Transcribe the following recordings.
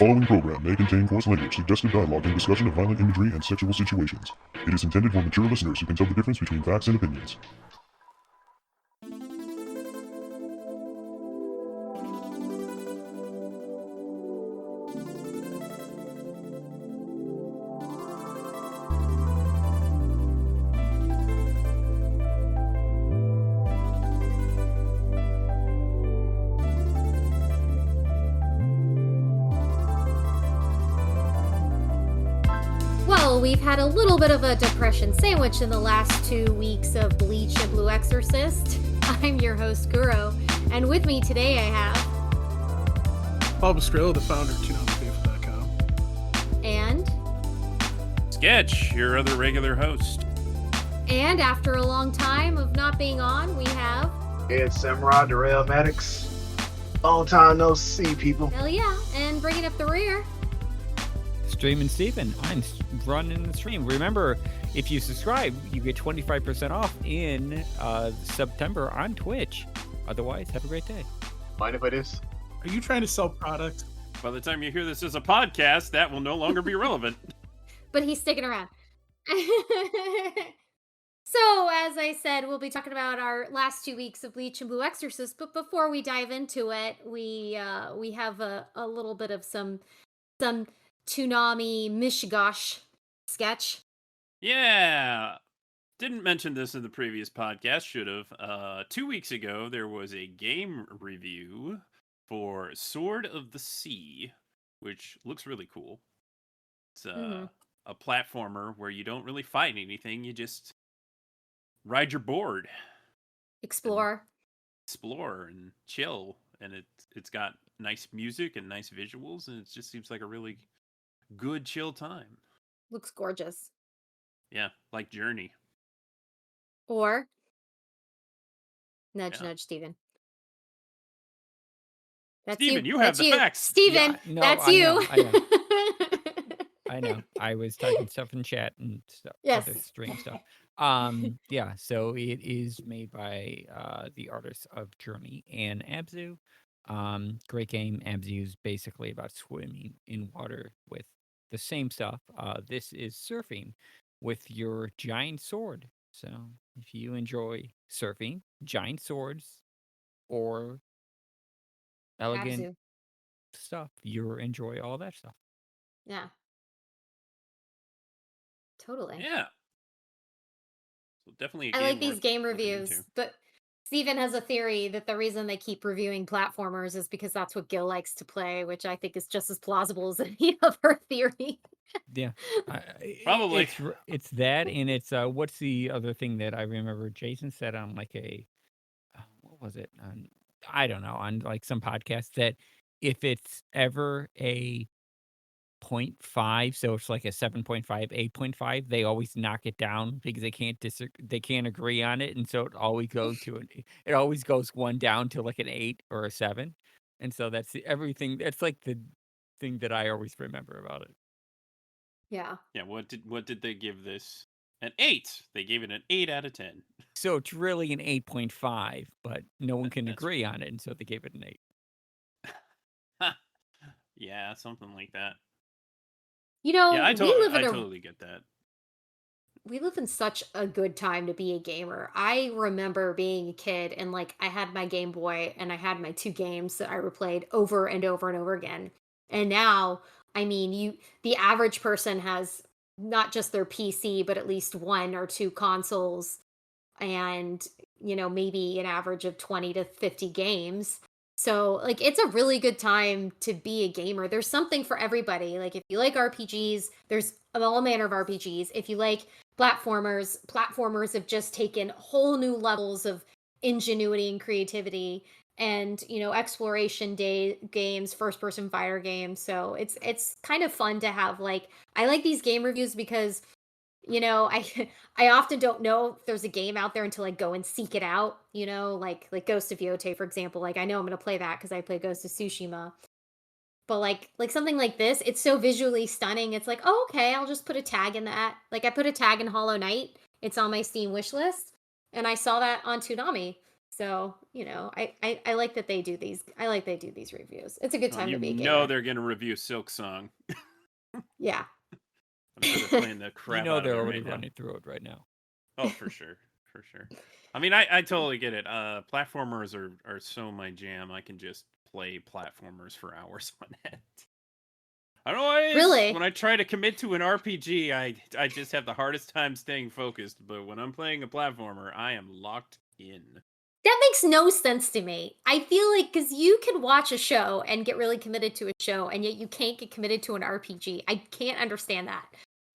following program may contain coarse language, suggestive dialogue, and discussion of violent imagery and sexual situations. It is intended for mature listeners who can tell the difference between facts and opinions. We've had a little bit of a depression sandwich in the last 2 weeks of Bleach and Blue Exorcist. I'm your host, Kuro, and with me today I have... Bob Skrill, the founder of TuneOnTheFaithful.com. And... Sketch, your other regular host. And after a long time of not being on, we have... It's Samurai, Darrell Maddox. Long time no see, people. Hell yeah, and bringing up the rear... Streaming Steven, I'm running the stream. Remember, if you subscribe, you get 25% off in September on Twitch. Otherwise, have a great day. Mind if I do? Are you trying to sell product? By the time you hear this as a podcast, that will no longer be relevant. But he's sticking around. So, as I said, we'll be talking about our last 2 weeks of Bleach and Blue Exorcist. But before we dive into it, we have a little bit of some Toonami Mishigosh sketch. Yeah. Didn't mention this in the previous podcast, should have. 2 weeks ago, there was a game review for Sword of the Sea, which looks really cool. It's a platformer where you don't really fight anything, you just ride your board. Explore And chill. And it's got nice music and nice visuals, and it just seems like a really good chill time. Looks gorgeous. Yeah, like Journey. Or nudge, Steven. That's Steven, you that's have the facts. Steven, Yeah, no, that's I you. know. I know. I was typing stuff in chat and stuff. Yes. Other stream stuff. Yeah, so it is made by the artists of Journey and Abzu. Great game. Abzu is basically about swimming in water with the same stuff. This is surfing with your giant sword. So if you enjoy surfing, giant swords, or elegant Abzu. stuff, you enjoy all that stuff. Yeah. Totally. Yeah. So definitely a I game like these worth game looking reviews, into. but Steven has a theory that the reason they keep reviewing platformers is because that's what Gil likes to play, which I think is just as plausible as any other theory. Yeah, Probably. It's that, and it's what's the other thing that I remember Jason said on like a what was it? I don't know, on like some podcast, that if it's ever a 0.5, so it's like a 7.5, 8.5, they always knock it down because they can't agree on it, and so it always goes one down to like an 8 or a 7, and so that's everything. That's like the thing that I always remember about it. Yeah. Yeah, what did they give this? An 8. They gave it an 8 out of 10. So it's really an 8.5, but no one can That's agree on it, and so they gave it an 8. Yeah, something like that. You know, Yeah, I totally get that. We live in such a good time to be a gamer. I remember being a kid and like I had my Game Boy and I had my 2 games that I replayed over and over and over again. And now, I mean, the average person has not just their PC, but at least 1 or 2 consoles and, maybe an average of 20 to 50 games. So, like, it's a really good time to be a gamer. There's something for everybody. Like, if you like RPGs, there's all manner of RPGs. If you like platformers have just taken whole new levels of ingenuity and creativity and, exploration games, first-person fighter games. So, it's kind of fun to have, like, I like these game reviews because, I often don't know if there's a game out there until I go and seek it out, like Ghost of Yote, for example. Like, I know I'm going to play that because I play Ghost of Tsushima. But like something like this, it's so visually stunning. It's like, oh, okay, I'll just put a tag in that. Like, I put a tag in Hollow Knight. It's on my Steam wish list. And I saw that on Toonami. So, I like that they do these. I like they do these reviews. It's a good Well, time you to be a know gamer. they're gonna review Silk Song. Yeah. I'm sure they're playing the You crap know out of they're it already right now. running through it right now. Oh, for sure, for sure. I mean, I totally get it. Platformers are so my jam. I can just play platformers for hours on end. I don't know what it is. When Really? I try to commit to an RPG, I just have the hardest time staying focused. But when I'm playing a platformer, I am locked in. That makes no sense to me. I feel like because you can watch a show and get really committed to a show, and yet you can't get committed to an RPG. I can't understand that.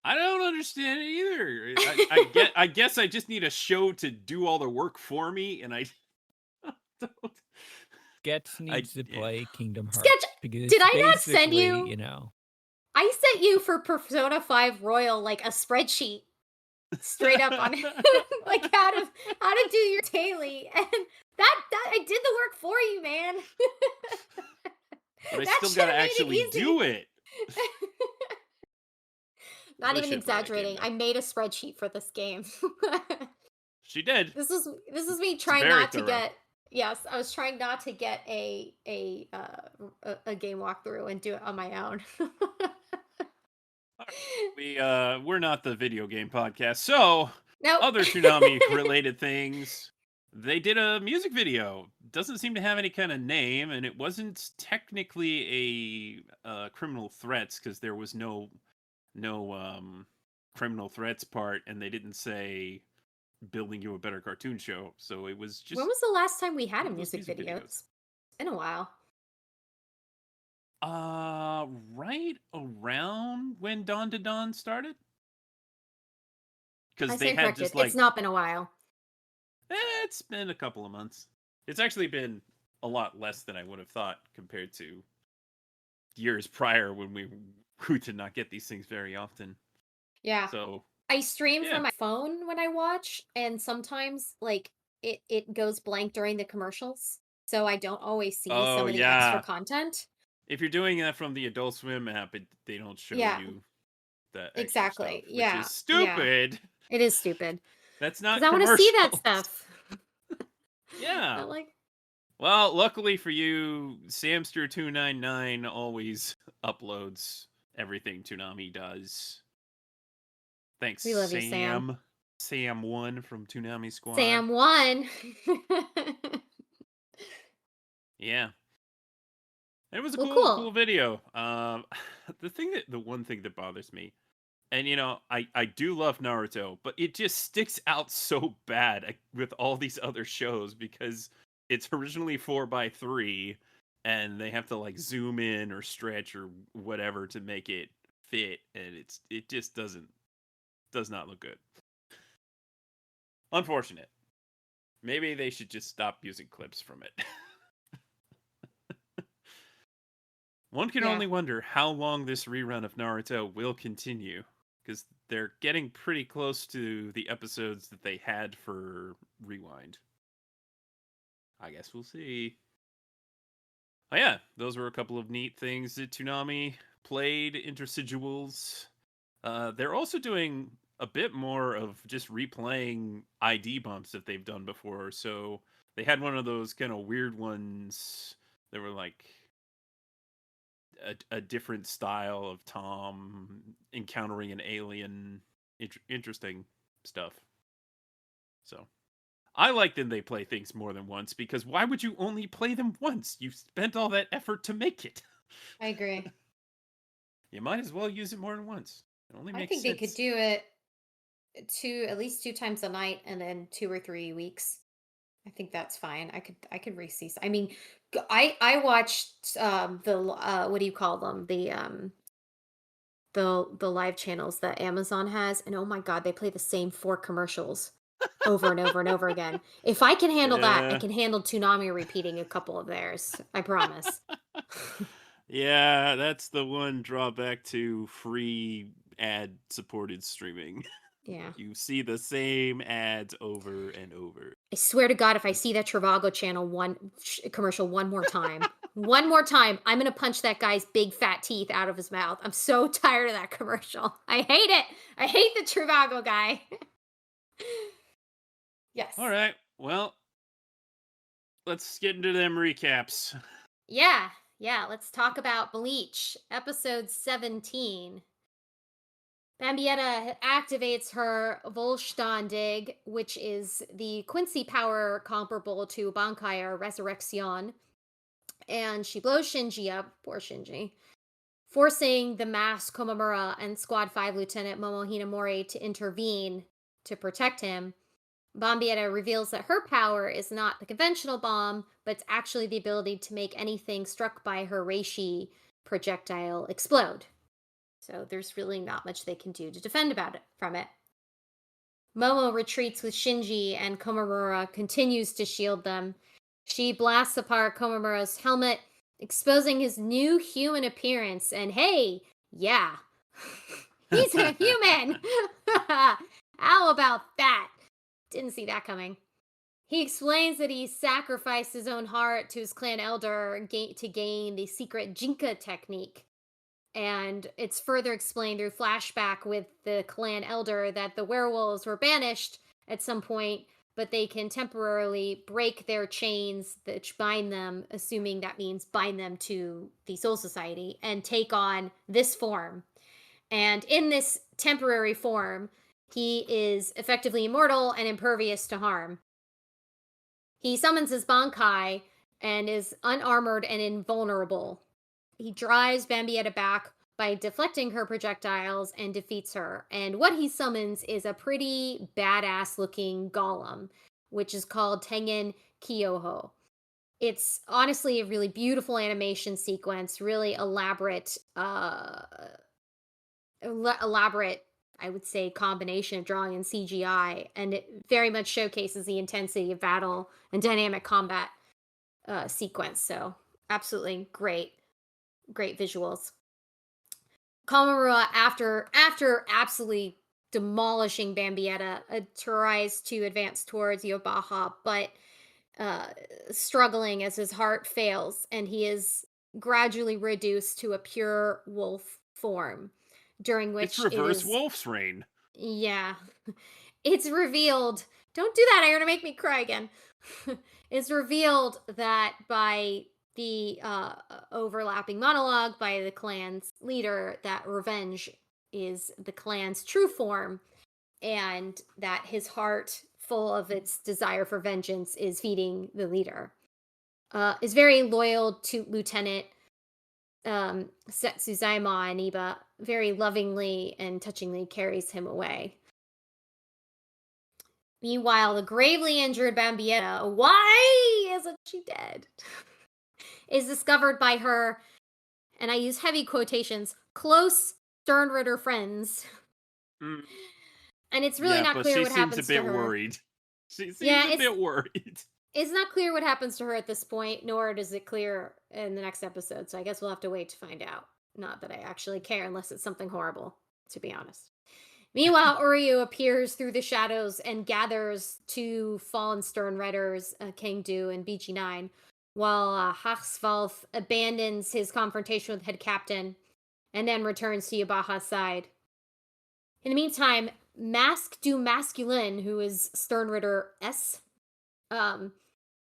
I don't understand it either. I guess I just need a show to do all the work for me, and I don't. Sketch needs to play Kingdom Hearts Sketch, because did I not send basically, you? I sent you for Persona 5 Royal like a spreadsheet straight up on like how to do your daily, and that I did the work for you, man. But I That still should've gotta made it actually easy. do it. Not Well, even should play that game exaggerating. now. I made a spreadsheet for this game. She did. This is me It's trying very not to thorough. get. Yes, I was trying not to get a game walkthrough and do it on my own. We're not the video game podcast, so Nope. other Toonami related things. They did a music video. Doesn't seem to have any kind of name, and it wasn't technically a criminal threats because there was no criminal threats part, and they didn't say building you a better cartoon show. So it was just When was the last time we had a one of those music video? videos. It's been a while. Right around when Dawn to Dawn started, I because they stand had corrected. just It's not been a while. it's been a couple of months. It's actually been a lot less than I would have thought compared to years prior when we did not get these things very often. Yeah. So I stream yeah. from my phone when I watch, and sometimes like it goes blank during the commercials, so I don't always see Oh some of the extra yeah, content. if you're doing that from the Adult Swim app, they don't show Yeah, you the extra stuff, exactly. which is Yeah, yeah. stupid. It is stupid That's because not I want to see that commercials. stuff. Yeah. I like. Well, luckily for you, Samster299 always uploads everything Toonami does. Thanks, We love you, Sam. Sam1 from Toonami Squad. Sam won. Yeah. It was a Well, cool cool. video. The one thing that bothers me, and I do love Naruto, but it just sticks out so bad with all these other shows because it's originally 4:3, and they have to like zoom in or stretch or whatever to make it fit, and it just does not look good. Unfortunate. Maybe they should just stop using clips from it. One can Yeah. only wonder how long this rerun of Naruto will continue, because they're getting pretty close to the episodes that they had for Rewind. I guess we'll see. Oh yeah, those were a couple of neat things that Toonami played, intersiduals. They're also doing a bit more of just replaying ID bumps that they've done before. So they had one of those kind of weird ones that were like a different style of Tom encountering an alien. Interesting stuff. So I like that they play things more than once, because why would you only play them once? You spent all that effort to make it. I agree. You might as well use it more than once. It only I makes think sense. they could do it at least 2 times a night and then 2 or 3 weeks. I think that's fine. I could re-see. I mean, I watched the what do you call them? The live channels that Amazon has, and oh my god, they play the same 4 commercials over and over and over again. If I can handle that, I Yeah. can handle Toonami repeating a couple of theirs. I promise. Yeah, that's the one drawback to free ad supported streaming. Yeah. You see the same ads over and over. I swear to God, if I see that Trivago channel commercial one more time, one more time, I'm gonna punch that guy's big fat teeth out of his mouth. I'm so tired of that commercial. I hate it. I hate the Trivago guy. Yes. All right. Well, let's get into them recaps. Yeah, let's talk about Bleach, episode 17. Bambietta activates her Volstandig, which is the Quincy power comparable to Bankai or Resurrection, and she blows Shinji up, poor Shinji, forcing the masked Komamura and Squad 5 Lieutenant Momo Hinamori to intervene to protect him. Bambietta reveals that her power is not the conventional bomb, but it's actually the ability to make anything struck by her reishi projectile explode. So there's really not much they can do to defend from it. Momo retreats with Shinji, and Komamura continues to shield them. She blasts apart Komamura's helmet, exposing his new human appearance. And hey, yeah, he's a human! How about that? Didn't see that coming. He explains that he sacrificed his own heart to his clan elder to gain the secret Jinka technique. And it's further explained through flashback with the clan elder that the werewolves were banished at some point, but they can temporarily break their chains that bind them, assuming that means bind them to the Soul Society, and take on this form. And in this temporary form, he is effectively immortal and impervious to harm. He summons his Bankai and is unarmored and invulnerable. He drives Bambietta back by deflecting her projectiles and defeats her. And what he summons is a pretty badass looking golem, which is called Tengen Kyoho. It's honestly a really beautiful animation sequence, really elaborate, I would say, combination of drawing and CGI, and it very much showcases the intensity of battle and dynamic combat sequence. So absolutely great visuals. Komamura, after absolutely demolishing Bambietta, tries to advance towards Yobaha, but struggling as his heart fails, and he is gradually reduced to a pure wolf form, during which it's reverse wolf's reign. Yeah. It's revealed. Don't do that. You're going to make me cry again. It's revealed that by the overlapping monologue by the clan's leader, that revenge is the clan's true form, and that his heart, full of its desire for vengeance, is feeding the leader. Is very loyal to Lieutenant Setsuzaima, and Iba very lovingly and touchingly carries him away. Meanwhile, the gravely injured Bambietta, why isn't she dead? Is discovered by her, and I use heavy quotations, close Sternritter friends. Mm. And it's really not clear what happens to her. She seems a bit worried. She seems a bit worried. It's not clear what happens to her at this point, nor does it clear in the next episode, so I guess we'll have to wait to find out. Not that I actually care, unless it's something horrible, to be honest. Meanwhile, Uryu appears through the shadows and gathers two fallen Sternritters, Kangdu and BG9, while Haxvalth abandons his confrontation with Head Captain and then returns to Yabaha's side. In the meantime, Masque du Masculin, who is Sternritter S,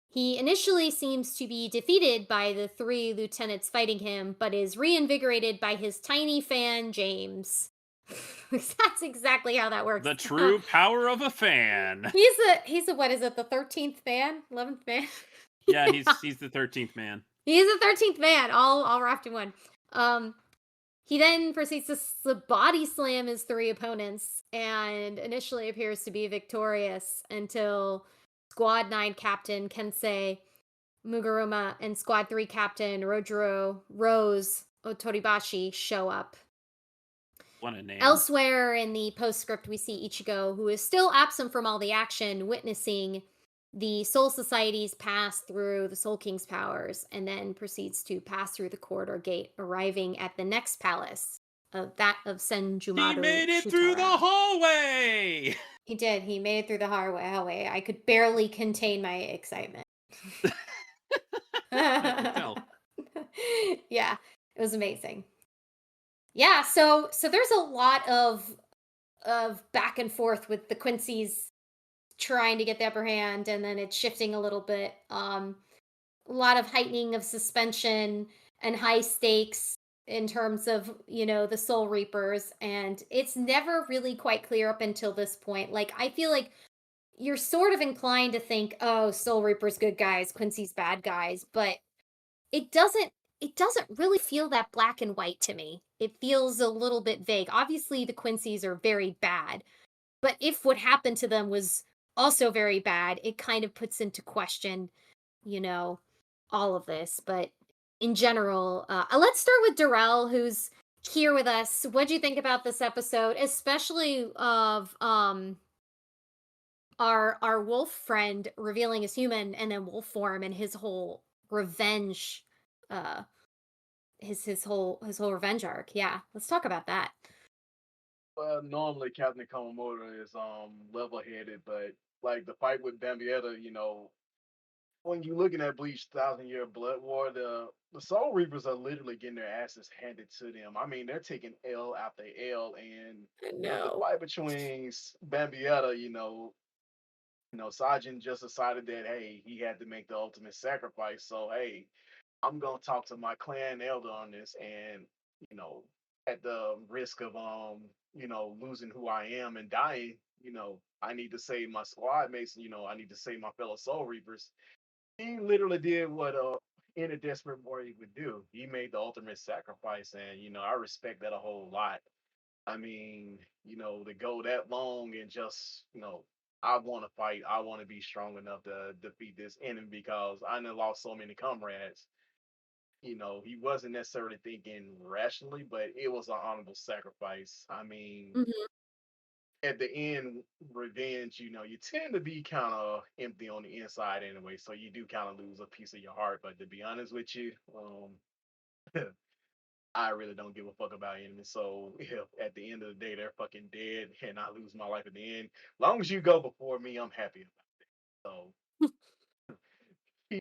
he initially seems to be defeated by the three lieutenants fighting him, but is reinvigorated by his tiny fan, James. That's exactly how that works. The true power of a fan. He's a what is it, the 13th fan? 11th man? Yeah, he's the 13th man. He's the 13th man, all wrapped in one. He then proceeds to body slam his three opponents and initially appears to be victorious until Squad 9 Captain Kensei Muguruma and Squad 3 Captain Rose Otoribashi show up. What a name. Elsewhere in the postscript, we see Ichigo, who is still absent from all the action, witnessing the Soul Society's pass through the Soul King's powers, and then proceeds to pass through the corridor gate, arriving at the next palace, that of Senjumaru. He made it Shutara. through the hallway! He did. He made it through the hallway. I could barely contain my excitement. I can tell. Yeah, it was amazing. Yeah, so there's a lot of back and forth with the Quincy's trying to get the upper hand, and then it's shifting a little bit. a lot of heightening of suspension and high stakes in terms of, the Soul Reapers, and it's never really quite clear up until this point. Like, I feel like you're sort of inclined to think, oh, Soul Reapers good guys, Quincy's bad guys, but it doesn't it doesn't really feel that black and white to me. It feels a little bit vague. Obviously, the Quincy's are very bad, but if what happened to them was also very bad, it kind of puts into question, you know, all of this. But in general, let's start with Darrell, who's here with us. What do you think about this episode, especially of our wolf friend revealing his human and then wolf form and his whole revenge, uh, his whole revenge arc? Yeah, let's talk about that. Well, normally Captain Komamura is level-headed, but like the fight with Bambietta, when you're looking at Bleach Thousand Year Blood War, the Soul Reapers are literally getting their asses handed to them. I mean, they're taking L after L, and I the know. fight between Bambietta, Sajin just decided that hey, he had to make the ultimate sacrifice. So hey, I'm gonna talk to my clan elder on this, and you know, at the risk of losing who I am and dying, I need to save my squad mates. I need to save my fellow Soul Reapers. He literally did what any desperate warrior would do. He made the ultimate sacrifice, and I respect that a whole lot. I mean, to go that long and just, I want to fight. I want to be strong enough to defeat this enemy because I done lost so many comrades. He wasn't necessarily thinking rationally, but it was an honorable sacrifice. I mean, Mhm. at the end, revenge, you tend to be kind of empty on the inside anyway, so you do kind of lose a piece of your heart. But to be honest with you, I really don't give a fuck about enemies. So if at the end of the day they're fucking dead and I lose my life at the end, long as you go before me, I'm happy about it. So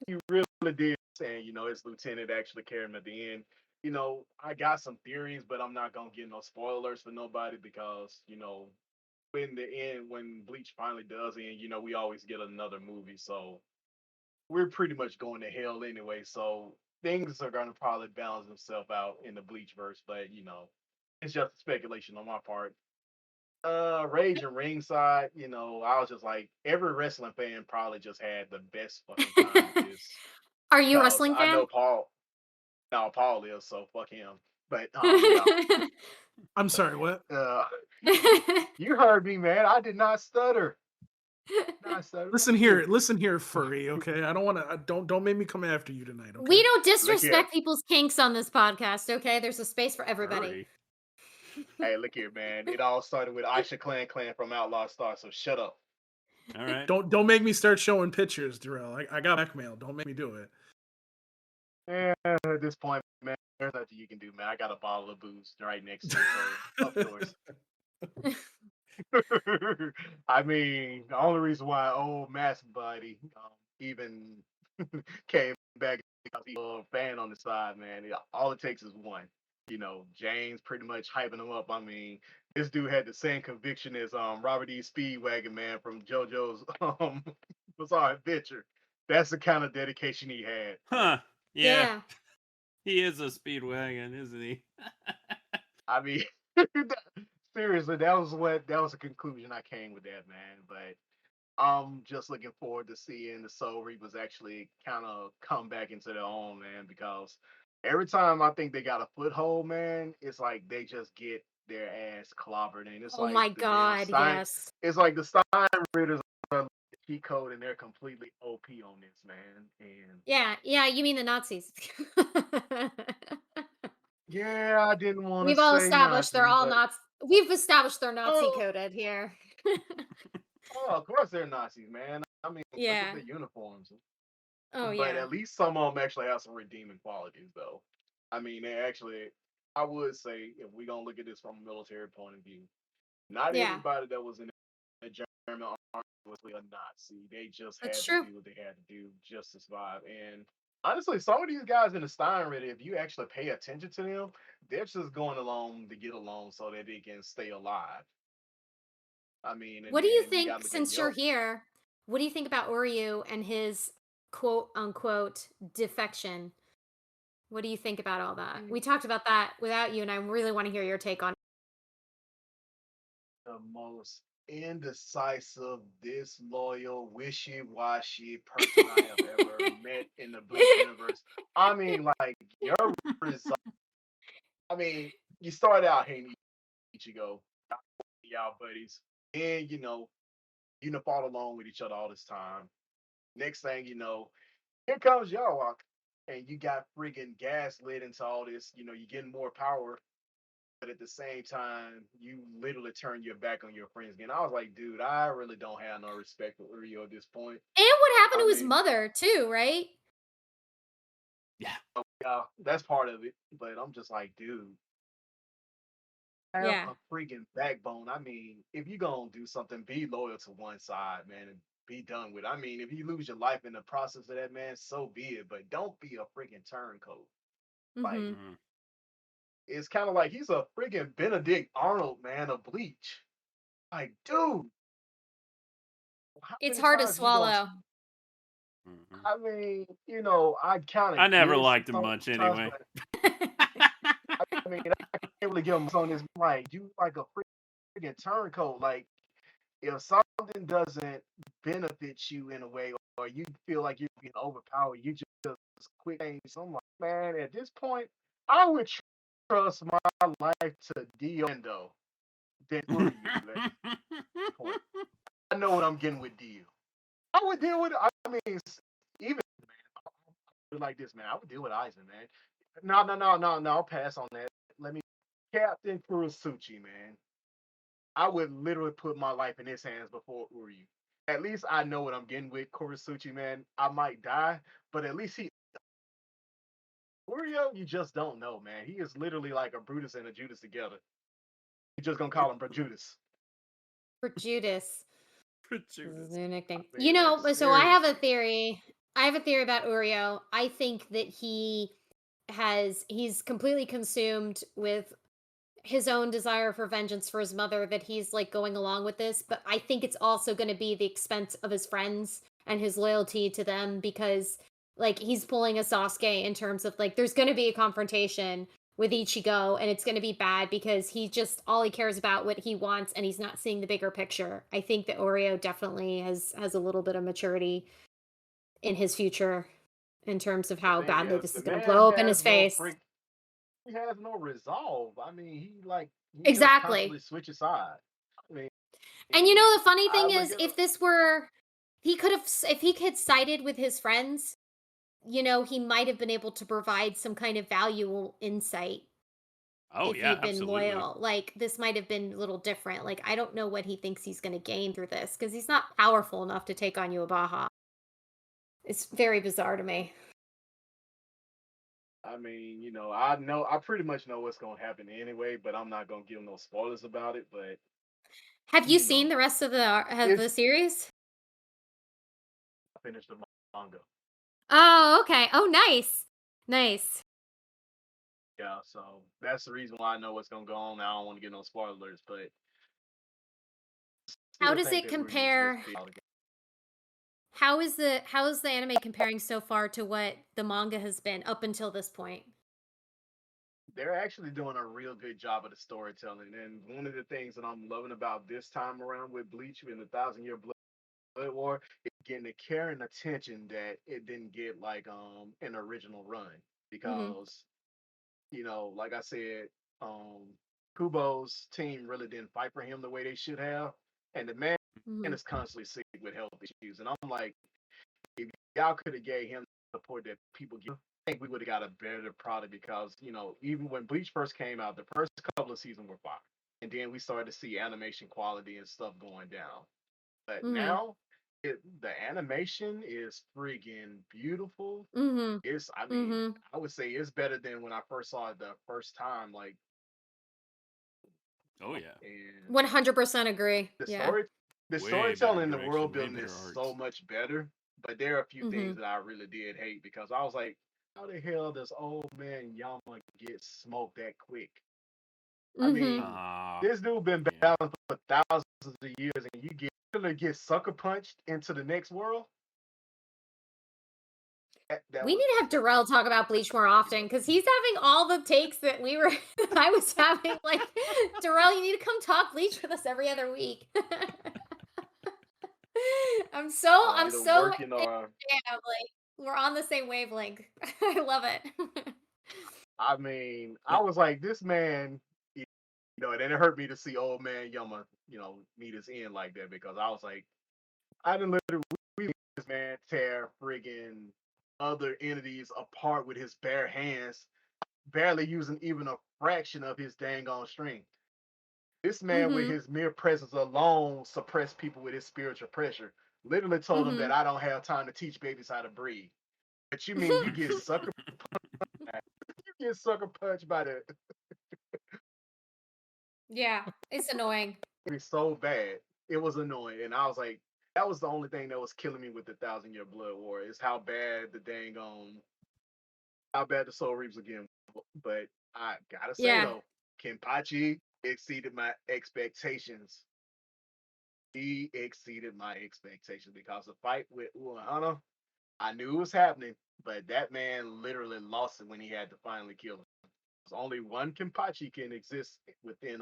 he really did saying, his lieutenant actually carried him at the end. I got some theories, but I'm not gonna get no spoilers for nobody because, when the end when Bleach finally does end, we always get another movie. So we're pretty much going to hell anyway. So things are gonna probably balance themselves out in the Bleach verse, but it's just speculation on my part. Rage and ringside, I was just like every wrestling fan probably just had the best fucking time with this. Are you a Cause wrestling I fan? know Paul. No, Paul is, so fuck him. But yeah. I'm sorry, what? Uh you heard me, man. I did not stutter. Not stutter. Listen here, furry. Okay, I don't want to. Don't make me come after you tonight. We Okay. don't Look here. disrespect people's kinks on this podcast, okay? There's a space for everybody. Hurry. Hey, look here, man. It all started with Aisha Clan from Outlaw Star, so shut up. All right. Don't make me start showing pictures, Darrell. I got blackmail. Don't make me do it. At this point, man, there's nothing you can do, man. I got a bottle of booze right next to it, so up yours. I mean, the only reason why old Mask Buddy even came back is because he's a fan on the side, man. All it takes is one. James pretty much hyping him up. I mean, this dude had the same conviction as Robert E. Speedwagon, man, from JoJo's Bizarre Adventure. That's the kind of dedication he had. Huh. Yeah. Yeah. He is a speedwagon, isn't he? I mean, seriously, that was a conclusion I came with that, man. But I'm just looking forward to seeing the Soul Reapers actually kind of come back into their own, man. Because every time I think they got a foothold, man, it's like they just get their ass clobbered, and it's Oh like my the damn god, Stein. yes. It's like the Stein Ritters are the cheat code, and they're completely OP on this, man. And Yeah, you mean the Nazis. yeah, I didn't want to We've all say established they're nothing, all but Nazi. We've established they're Nazi oh, coded here. oh, of course they're Nazis, man. I mean, look at Yeah. the uniforms. Oh But yeah. at least some of them actually have some redeeming qualities, though. I mean, they actually, I would say, if we're gonna look at this from a military point of view, not Yeah. everybody that was in the German army was really a Nazi. They just That's had to true. do what they had to do just to survive. And honestly, some of these guys in the Steinritter, if you actually pay attention to them, they're just going along to get along so that they can stay alive. I mean, and What do you then you think, gotta look at since you're Yo. here, what do you think about Oryu and his quote unquote defection. What do you think about all that? We talked about that without you, and I really want to hear your take on it. The most indecisive, disloyal, wishy-washy person I have ever met in the Bleach universe. I mean, like your result. I mean, you start out hating Ichigo, y'all buddies, and you fought along with each other all this time. Next thing you know, here comes Yarwalk, and you got friggin' gaslit into all this. You're getting more power, but at the same time, you literally turn your back on your friends again. I was like, dude, I really don't have no respect for Uriel at this point. And what happened I to his mean, mother too, right? Yeah. yeah, that's part of it. But I'm just like, dude, have Yeah. a freaking backbone. I mean, if you're gonna do something, be loyal to one side, man, and be done with it. I mean, if you lose your life in the process of that, man, so be it. But don't be a freaking turncoat. Like, Mm-hmm. Mhm. it's kind of like he's a freaking Benedict Arnold, man, of Bleach. Like, dude, how It's many hard to times you gonna? swallow. Mhm. I mean, I kind I of get never it liked him much sometimes, anyway. but I mean, I can't really give him on this. Like, you like a freaking turncoat. Like, if something doesn't benefit you in a way, or you feel like you're being overpowered, you just quit things. So I'm like, man, at this point, I would trust my life to Dio than Uriel at this point. I know what I'm getting with Dio. I would deal with it. I mean, even like this, man. I would deal with Aizen, man. No. I'll pass on that. Let me Captain Kurosuchi, man. I would literally put my life in his hands before Uryu. At least I know what I'm getting with Kurosuchi, man. I might die, but at least Uryu, you just don't know, man. He is literally like a Brutus and a Judas together. You're just gonna call him Judas. For Judas. For This is Judas. their nickname. I mean, like So I have a seriously. theory. I have a theory about Uriel. I think that he's completely consumed with his own desire for vengeance for his mother, that he's like going along with this, but I think it's also going to be the expense of his friends and his loyalty to them, because like he's pulling a Sasuke in terms of like there's going to be a confrontation with Ichigo, and it's going to be bad because he just all he cares about what he wants, and he's not seeing the bigger picture. I think that Oreo definitely has a little bit of maturity in his future in terms of The how thing badly is, this the is going to man blow up in has his no face. he has no resolve. I mean, he just Exactly. constantly switches sides. I mean, And the funny I thing look is, at him. if this were, he could have, if he had sided with his friends, he might have been able to provide some kind of valuable insight Oh if he yeah, had been absolutely. loyal. Like, this might have been a little different. Like, I don't know what he thinks he's going to gain through this because he's not powerful enough to take on Yuabaha. It's very bizarre to me. I mean, I pretty much know what's gonna happen anyway, but I'm not gonna give no spoilers about it. But Have you you seen know, the rest of the it's series? I finished the manga. Oh, okay. Oh, nice. Nice. Yeah, so that's the reason why I know what's gonna go on. I don't want to get no spoilers, but How still does think it that Uri is just compare? big. How is the anime comparing so far to what the manga has been up until this point? They're actually doing a real good job of the storytelling, and one of the things that I'm loving about this time around with Bleach and the Thousand Year Blood War is getting the care and attention that it didn't get like an original run Mhm. because like I said, um, Kubo's team really didn't fight for him the way they should have, and the man Mhm. is constantly sick with health issues. And I'm like, if y'all could have gave him the support that people give, I think we would have got a better product because even when Bleach first came out, the first couple of seasons were fine, and then we started to see animation quality and stuff going down. But Mhm. now, the animation is freaking beautiful. Mhm. I mean, Mhm. I would say it's better than when I first saw it the first time. Like, Oh yeah. and 100% agree. the Yeah. story, the Way better storytelling, and the world direction, way building better is so arts. much better. But there are a few things Mhm. that I really did hate because I was like, how the hell does old man Yama get smoked that quick? I Mhm. mean, Ah, this dude been yeah. battling for thousands of years, and you get sucker punched into the next world. That We was need to have Darrell talk about Bleach more often because he's having all the takes that we were. I was having. Like, Darrell, you need to come talk Bleach with us every other week. I'm either so working or yeah, like we're on the same wavelength. I love it. I mean, I was like, this man, you know, and then it hurt me to see old man Yama, you know, meet his end like that because I was like, I didn't literally we this man tear friggin' other entities apart with his bare hands, barely using even a fraction of his dang on strength. This man, with Mhm. his mere presence alone, suppressed people with his spiritual pressure. Literally told them that Mhm. I don't have time to teach babies how to breathe. But you mean you get sucker, you get sucker punched by the Yeah, it's annoying. so bad. It was annoying, and I was like, that was the only thing that was killing me with the Thousand-Year Blood War is how bad the dang how bad the Soul Reapers again. But I gotta say Yeah. though, Kenpachi exceeded my expectations. He exceeded my expectations because the fight with Uehana, I knew it was happening, but that man literally lost it when he had to finally kill him. There's only one Kenpachi can exist within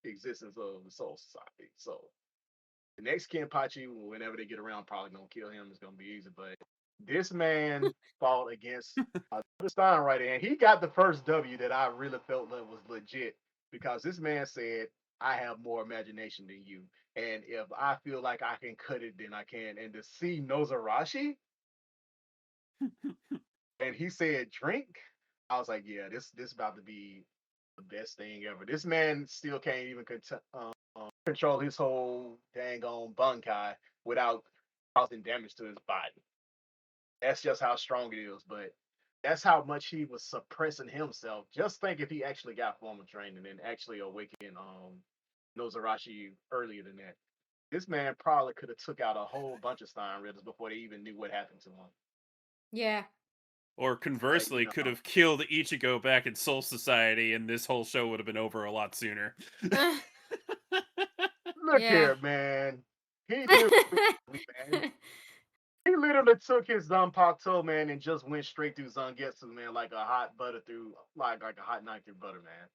existence of the Soul Society. So the next Kenpachi, whenever they get around, probably gonna kill him. It's gonna be easy. But this man fought against another Stein right, and he got the first W that I really felt that was legit because this man said, "I have more imagination than you, and if I feel like I can cut it, then I can." And to see Nozarashi, and he said, "Drink," I was like, "Yeah, this about to be the best thing ever." This man still can't even control his whole dang on Bunkai without causing damage to his body. That's just how strong it is. But that's how much he was suppressing himself. Just think if he actually got formal training and actually awakened Nozarashi earlier than that. This man probably could have took out a whole bunch of Stein Ridders before they even knew what happened to him. Yeah. Or But you conversely, could know, have killed Ichigo back in Soul Society, and this whole show would have been over a lot sooner. look Yeah. here, man. He literally, man. He literally took his Zanpakuto, man, and just went straight through Zangetsu, man, like a hot butter through, like a hot knife through butter, man.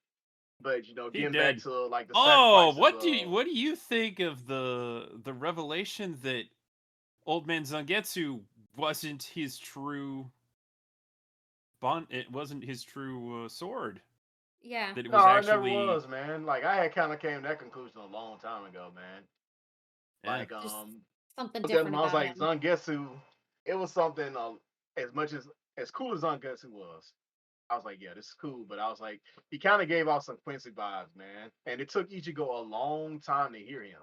But you know, He getting back did. to like the Oh, sacrifices what do you think of the revelation that Old Man Zangetsu wasn't his true bond? It wasn't his true sword. Yeah. That it was no, it never actually was, man. Like I had kind of came to that conclusion a long time ago, man. yeah. Like Just something looked at different him, I was about like him. Zangetsu. It was something as much as cool as Zangetsu was. I was like, yeah, this is cool. But I was like, he kind of gave off some Quincy vibes, man. And it took Ichigo a long time to hear him.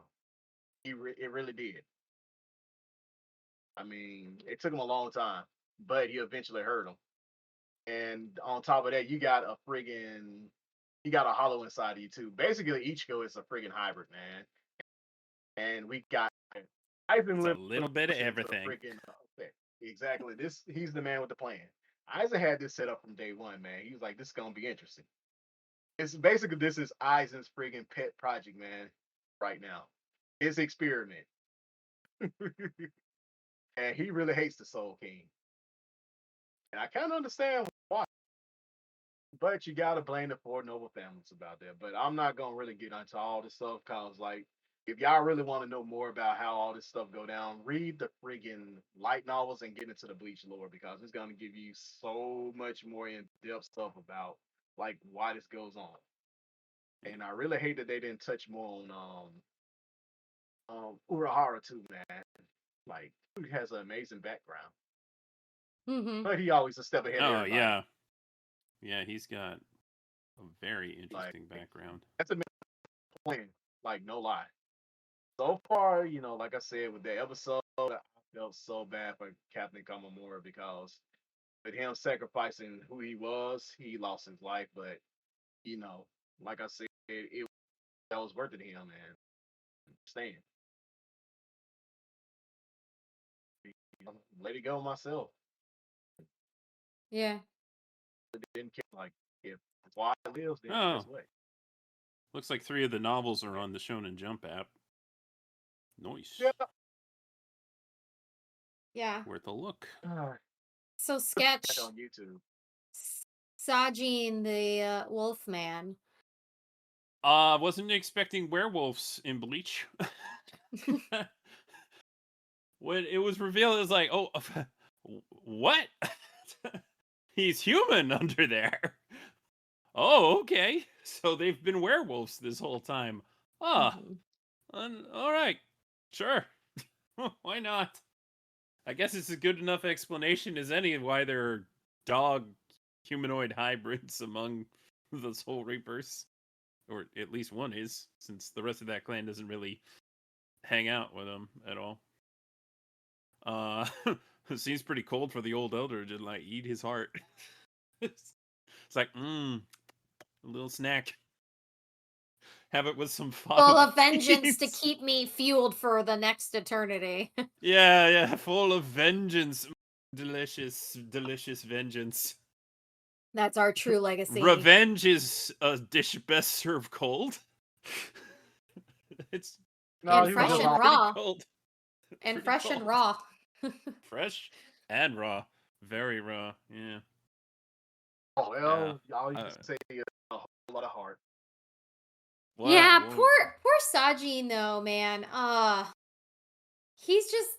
It really did. I mean, it took him a long time, but he eventually heard him. And on top of that, you got a hollow inside of you too. Basically, Ichigo is a friggin' hybrid, man. And we got Aizen It's a living little bit of into the everything. friggin' effect. Exactly. He's the man with the plan. Aizen had this set up from day one, man. He was like, this is gonna be interesting. It's basically this is Aizen's friggin' pet project, man, right now. His experiment. And he really hates the Soul King. And I kind of understand why. But you gotta blame the four noble families about that. But I'm not gonna really get into all this stuff because, like, if y'all really want to know more about how all this stuff go down, read the friggin' light novels and get into the Bleach lore because it's gonna give you so much more in-depth stuff about like why this goes on. And I really hate that they didn't touch more on Urahara too, man. Like, he has an amazing background, Mhm. but he always a step ahead of Oh everybody. yeah. Yeah, he's got a very Like, interesting background. that's a plan. Like, no lie. So far, you know, like I said, with the episode, I felt so bad for Captain Komamura because with him sacrificing who he was, he lost his life. But you know, like I said, it that was worth it to him, man. Stand, let it go myself. Yeah. Didn't care. Like, if why lives, then Oh, guess what? looks like 3 of the novels are on the Shonen Jump app. Nice. Yeah, Yeah. Worth a look. So Check sketch on YouTube. Sajin the Wolfman. Wasn't expecting werewolves in Bleach. When it was revealed, it was like, oh, what? He's human under there. Oh, okay. So they've been werewolves this whole time. Ah, all right, sure. Why not? I guess it's a good enough explanation as any of why there are dog humanoid hybrids among the Soul Reapers. Or at least one is, since the rest of that clan doesn't really hang out with them at all. It seems pretty cold for the old elder to like eat his heart. It's like, a little snack. Have it with some Full fava of vengeance to beans. keep me fueled for the next eternity. Yeah, full of vengeance. Delicious, delicious vengeance. That's our true legacy. Revenge is a dish best served cold. It's No, And he fresh was and alive. raw. cold. And Pretty fresh and cold. raw. Fresh and raw. Very raw. Yeah. Oh, well, all you uh, can say is a whole lot of heart. Yeah, Whoa. poor Sajin though, man. He's just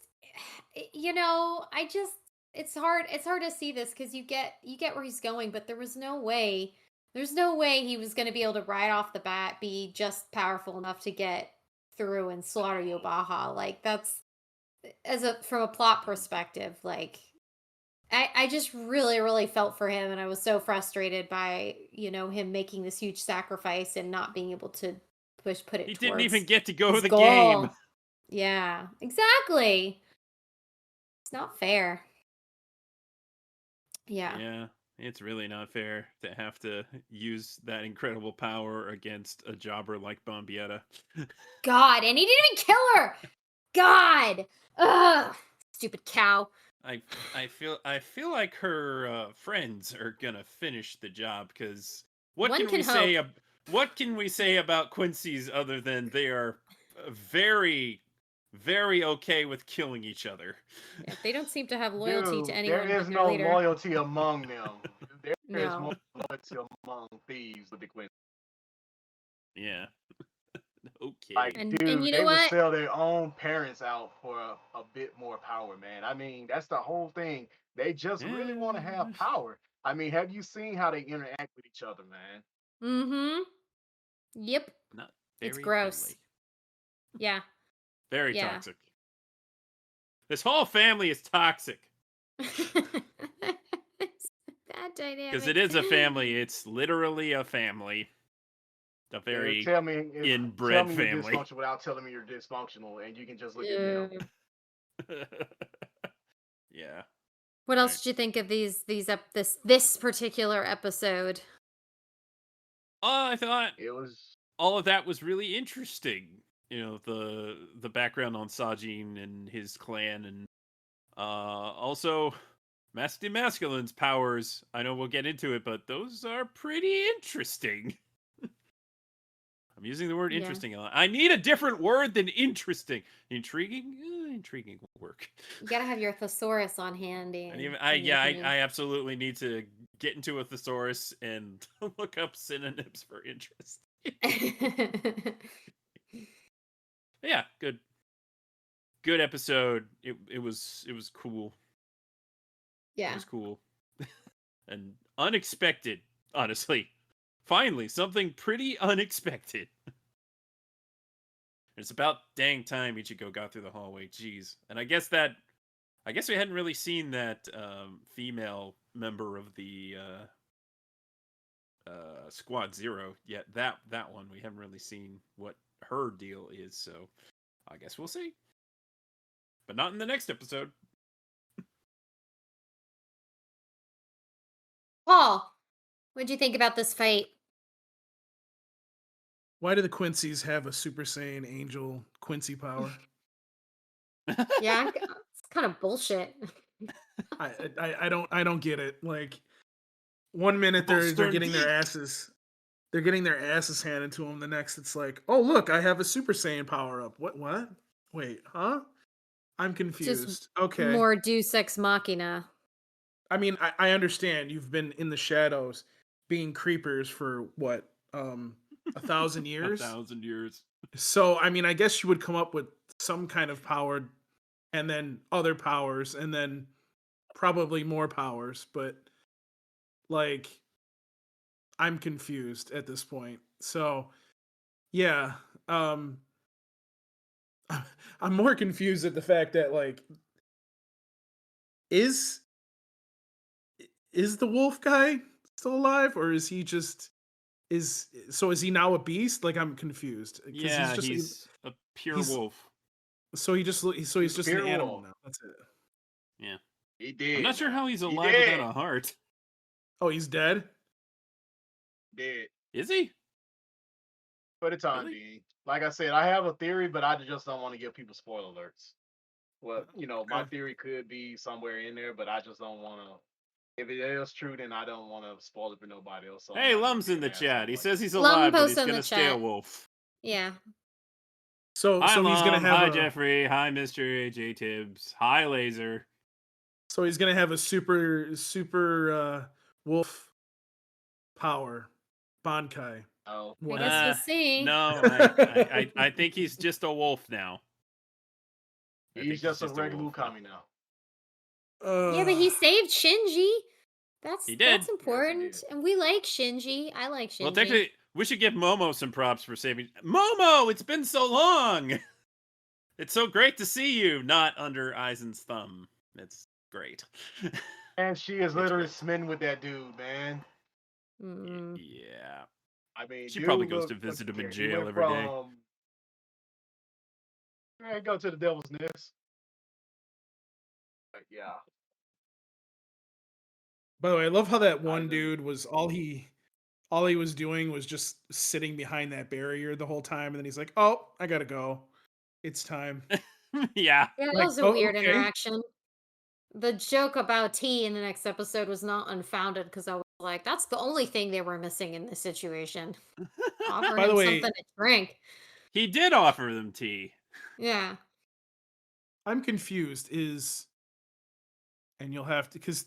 it's hard to see this because you get where he's going, but there's no way he was gonna be able to right off the bat be just powerful enough to get through and slaughter Yobaha. Like that's from a plot perspective, like I just really, really felt for him, and I was so frustrated by, him making this huge sacrifice and not being able to put it He towards didn't even get to go to his the goal. game. Yeah, exactly. It's not fair. Yeah. Yeah, it's really not fair to have to use that incredible power against a jobber like Bombietta. God, and he didn't even kill her. God. Ugh. Stupid cow. I feel like her friends are gonna finish the job because what One can can we say? hope. What can we say about Quincy's other than they are very, very okay with killing each other? Yeah, they don't seem to have loyalty to Dude, anyone there but is their no leader. loyalty among them. There is No. more loyalty among thieves with the Quincy. Yeah. Okay. Like, And dude, you they know would what? sell their own parents out for a bit more power, man. I mean, that's the whole thing. They just really want to have power. I mean, have you seen how they interact with each other, man? Mm-hmm. Yep. Not It's very gross. friendly. Yeah. Very Yeah. toxic. This whole family is toxic. It's bad dynamic. Because it is a family. It's literally a family. A very Tell me inbred you're family. dysfunctional without telling me you're dysfunctional, and you can just look at them. Yeah. What else did you think of this particular episode? I thought It was all of that was really interesting. The background on Sajin and his clan, and also Masculine's powers. I know we'll get into it, but those are pretty interesting. I'm using the word Yeah. interesting a lot. I need a different word than interesting. Intriguing? Intriguing will work. You gotta have your thesaurus on hand. I absolutely need to get into a thesaurus and look up synonyms for interest. Yeah, good episode. It was cool. Yeah. It was cool. And unexpected, honestly. Finally, something pretty unexpected. It's about dang time Ichigo got through the hallway. Jeez. And I guess we hadn't really seen that female member of the Squad Zero yet. That one we haven't really seen what her deal is, so I guess we'll see. But not in the next episode. Paul, what'd you think about this fight? Why do the Quincy's have a Super Saiyan Angel Quincy power? Yeah, it's kind of bullshit. I don't get it. Like, 1 minute they're getting their asses handed to them. The next it's like, oh look, I have a Super Saiyan power up. What? Wait, huh? I'm Just confused. Okay. more Deus Ex Machina. I mean, I understand you've been in the shadows being creepers for what, 1,000 A years? 1,000 years. So, I mean, I guess you would come up with some kind of power and then other powers and then probably more powers, but like I'm confused at this point. So, yeah, I'm more confused at the fact that like is is the wolf guy still alive or is he just is he now a beast? Like I'm confused because Yeah, he's a pure he's wolf. so he just so he's He's just an pure animal wolf. now. That's it. Yeah. He I'm dead not sure now. how he's He alive without dead. a heart. Oh, he's dead. Dead. Is he? For the time Really? being. Like I said, I have a theory, but I just don't want to give people spoiler alerts. Well, my Okay. theory could be somewhere in there, but I just don't want to. If it is true, then I don't want to spoil it for nobody else. So I'm Hey, not gonna Lum's be in an the asshole chat. He like says that. he's Lum alive, but posts he's in the gonna stay a chat. wolf. Yeah. So Hi, he's gonna Lum. have Hi, a Jeffrey. Hi, Mr. AJ Tibbs. Hi, Laser. so he's gonna have a super wolf power, Bankai. Oh, I guess we'll Uh, see. no, I think he's just a wolf now. I he's think he's just a just a regular wolf now. Kami now. Yeah, but he saved Shinji. He That's did. Yes, he important. did. And we like Shinji. I like Well, Shinji. technically, we should give Momo some props for saving. Momo, it's been so long. It's so great to see you, not under Aizen's thumb. It's great. And she is It's literally great. smitten with that dude, man. Mm. Yeah. I mean, She probably dude goes look to visit him in he jail went every day. from go to the devil's nest. Yeah. By the way, I love how that one Aizen. dude was all he was doing was just sitting behind that barrier the whole time, and then he's like, "Oh, I gotta go. It's time." Yeah. Yeah, that Like, was a "Oh, weird okay." interaction. The joke about tea in the next episode was not unfounded because I was like, that's the only thing they were missing in this situation. Offer By the him way, something to drink. He did offer them tea. Yeah. I'm confused. And you'll have to because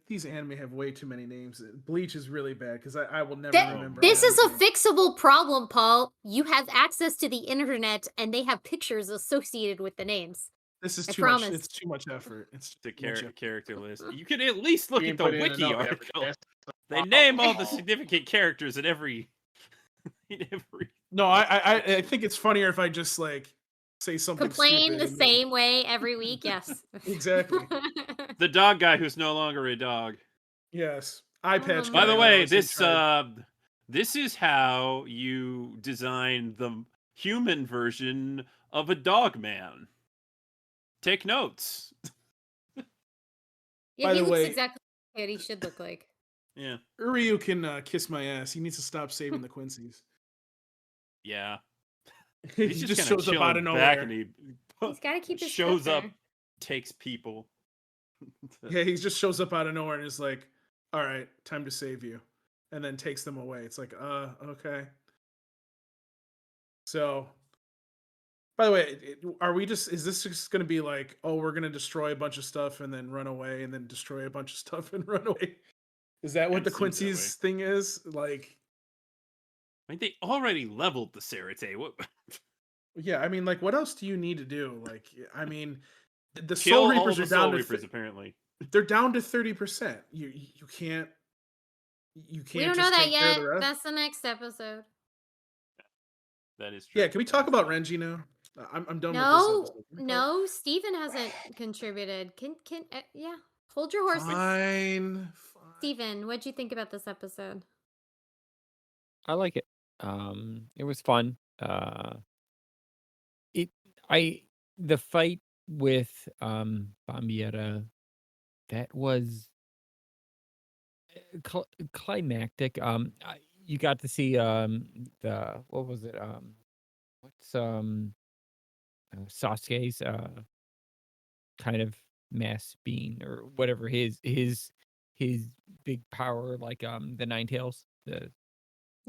these anime have way too many names. Bleach is really bad because I will never That, remember. this all is these a names. fixable problem, Paul. You have access to the internet and they have pictures associated with the names. This is I too much. promise. It's too much effort. It's The too much effort. character list. You could at least look He at didn't the put in wiki enough effort. article. That's the They problem, name all the Paul. significant characters in every. No, I think it's funnier if I just like say something Complain stupid. the and then- same way every week. Yes. Exactly. The dog guy who's no longer a dog. Yes, eye patch By guy. the when I way, was in this charge. this is how you design the human version of a dog man. Take notes. Yeah, By he the looks way- exactly what he should look like. Yeah. Uryu can kiss my ass. He needs to stop saving the Quincy's. Yeah. He He's just kind of shows up out of chilling back nowhere. and he He's got to keep his shows up, temper. takes people. Yeah, he just shows up out of nowhere and is like, "All right, time to save you," and then takes them away. It's like, okay. So, by the way, are we just? Is this just going to be like, oh, we're going to destroy a bunch of stuff and then run away, and then destroy a bunch of stuff and run away? Is that what Kinda the seems that way. Quincy's thing is? Like, I mean, they already leveled the Sarate. What? yeah, I mean, like, what else do you need to do? Like, I mean, the Kill Soul all Reapers the are down Soul to Reapers, apparently. they're down to 30%. You can't We don't know just that take care of yet. the rest. That's the next episode. That is true. Yeah, can we talk about Renji now? I'm done with this No, episode. Can we talk- no, Steven hasn't contributed. Yeah, hold your horses. Fine. Steven, what'd you think about this episode? I like it. It was fun. The fight with Bambietta, that was climactic. You got to see the what was it? What's Sasuke's kind of mass being or whatever his big power, like the Nine Tails, the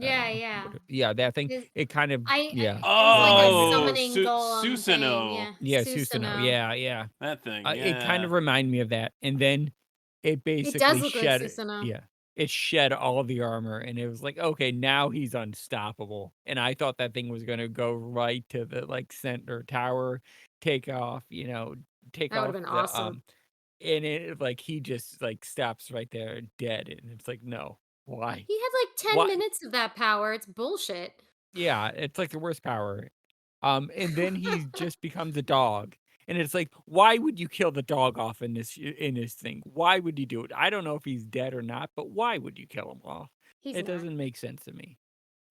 I don't Yeah, know. yeah. Yeah, that thing. His It kind of I yeah. it was like a Reminded me. Oh, summoning golem thing, Susanoo. yeah. Yeah, Susanoo. Susanoo. Yeah, yeah. That thing, It kind yeah. of reminded me of that, and then it It does basically look like shed Susanoo. yeah, it shed all the armor, and it was like, "Okay, now he's unstoppable," and I thought that thing was gonna go right to the, like, center tower, take off, take That would've off been the, awesome. and it like, he just, like, stops right there dead, and it's like, "No, why? He had like 10 Why?" minutes of that power, it's bullshit. Yeah, it's like the worst power. And then he just becomes a dog. And it's like, why would you kill the dog off in this thing? Why would you do it? I don't know if he's dead or not, but why would you kill him off? He's It not. doesn't make sense to me.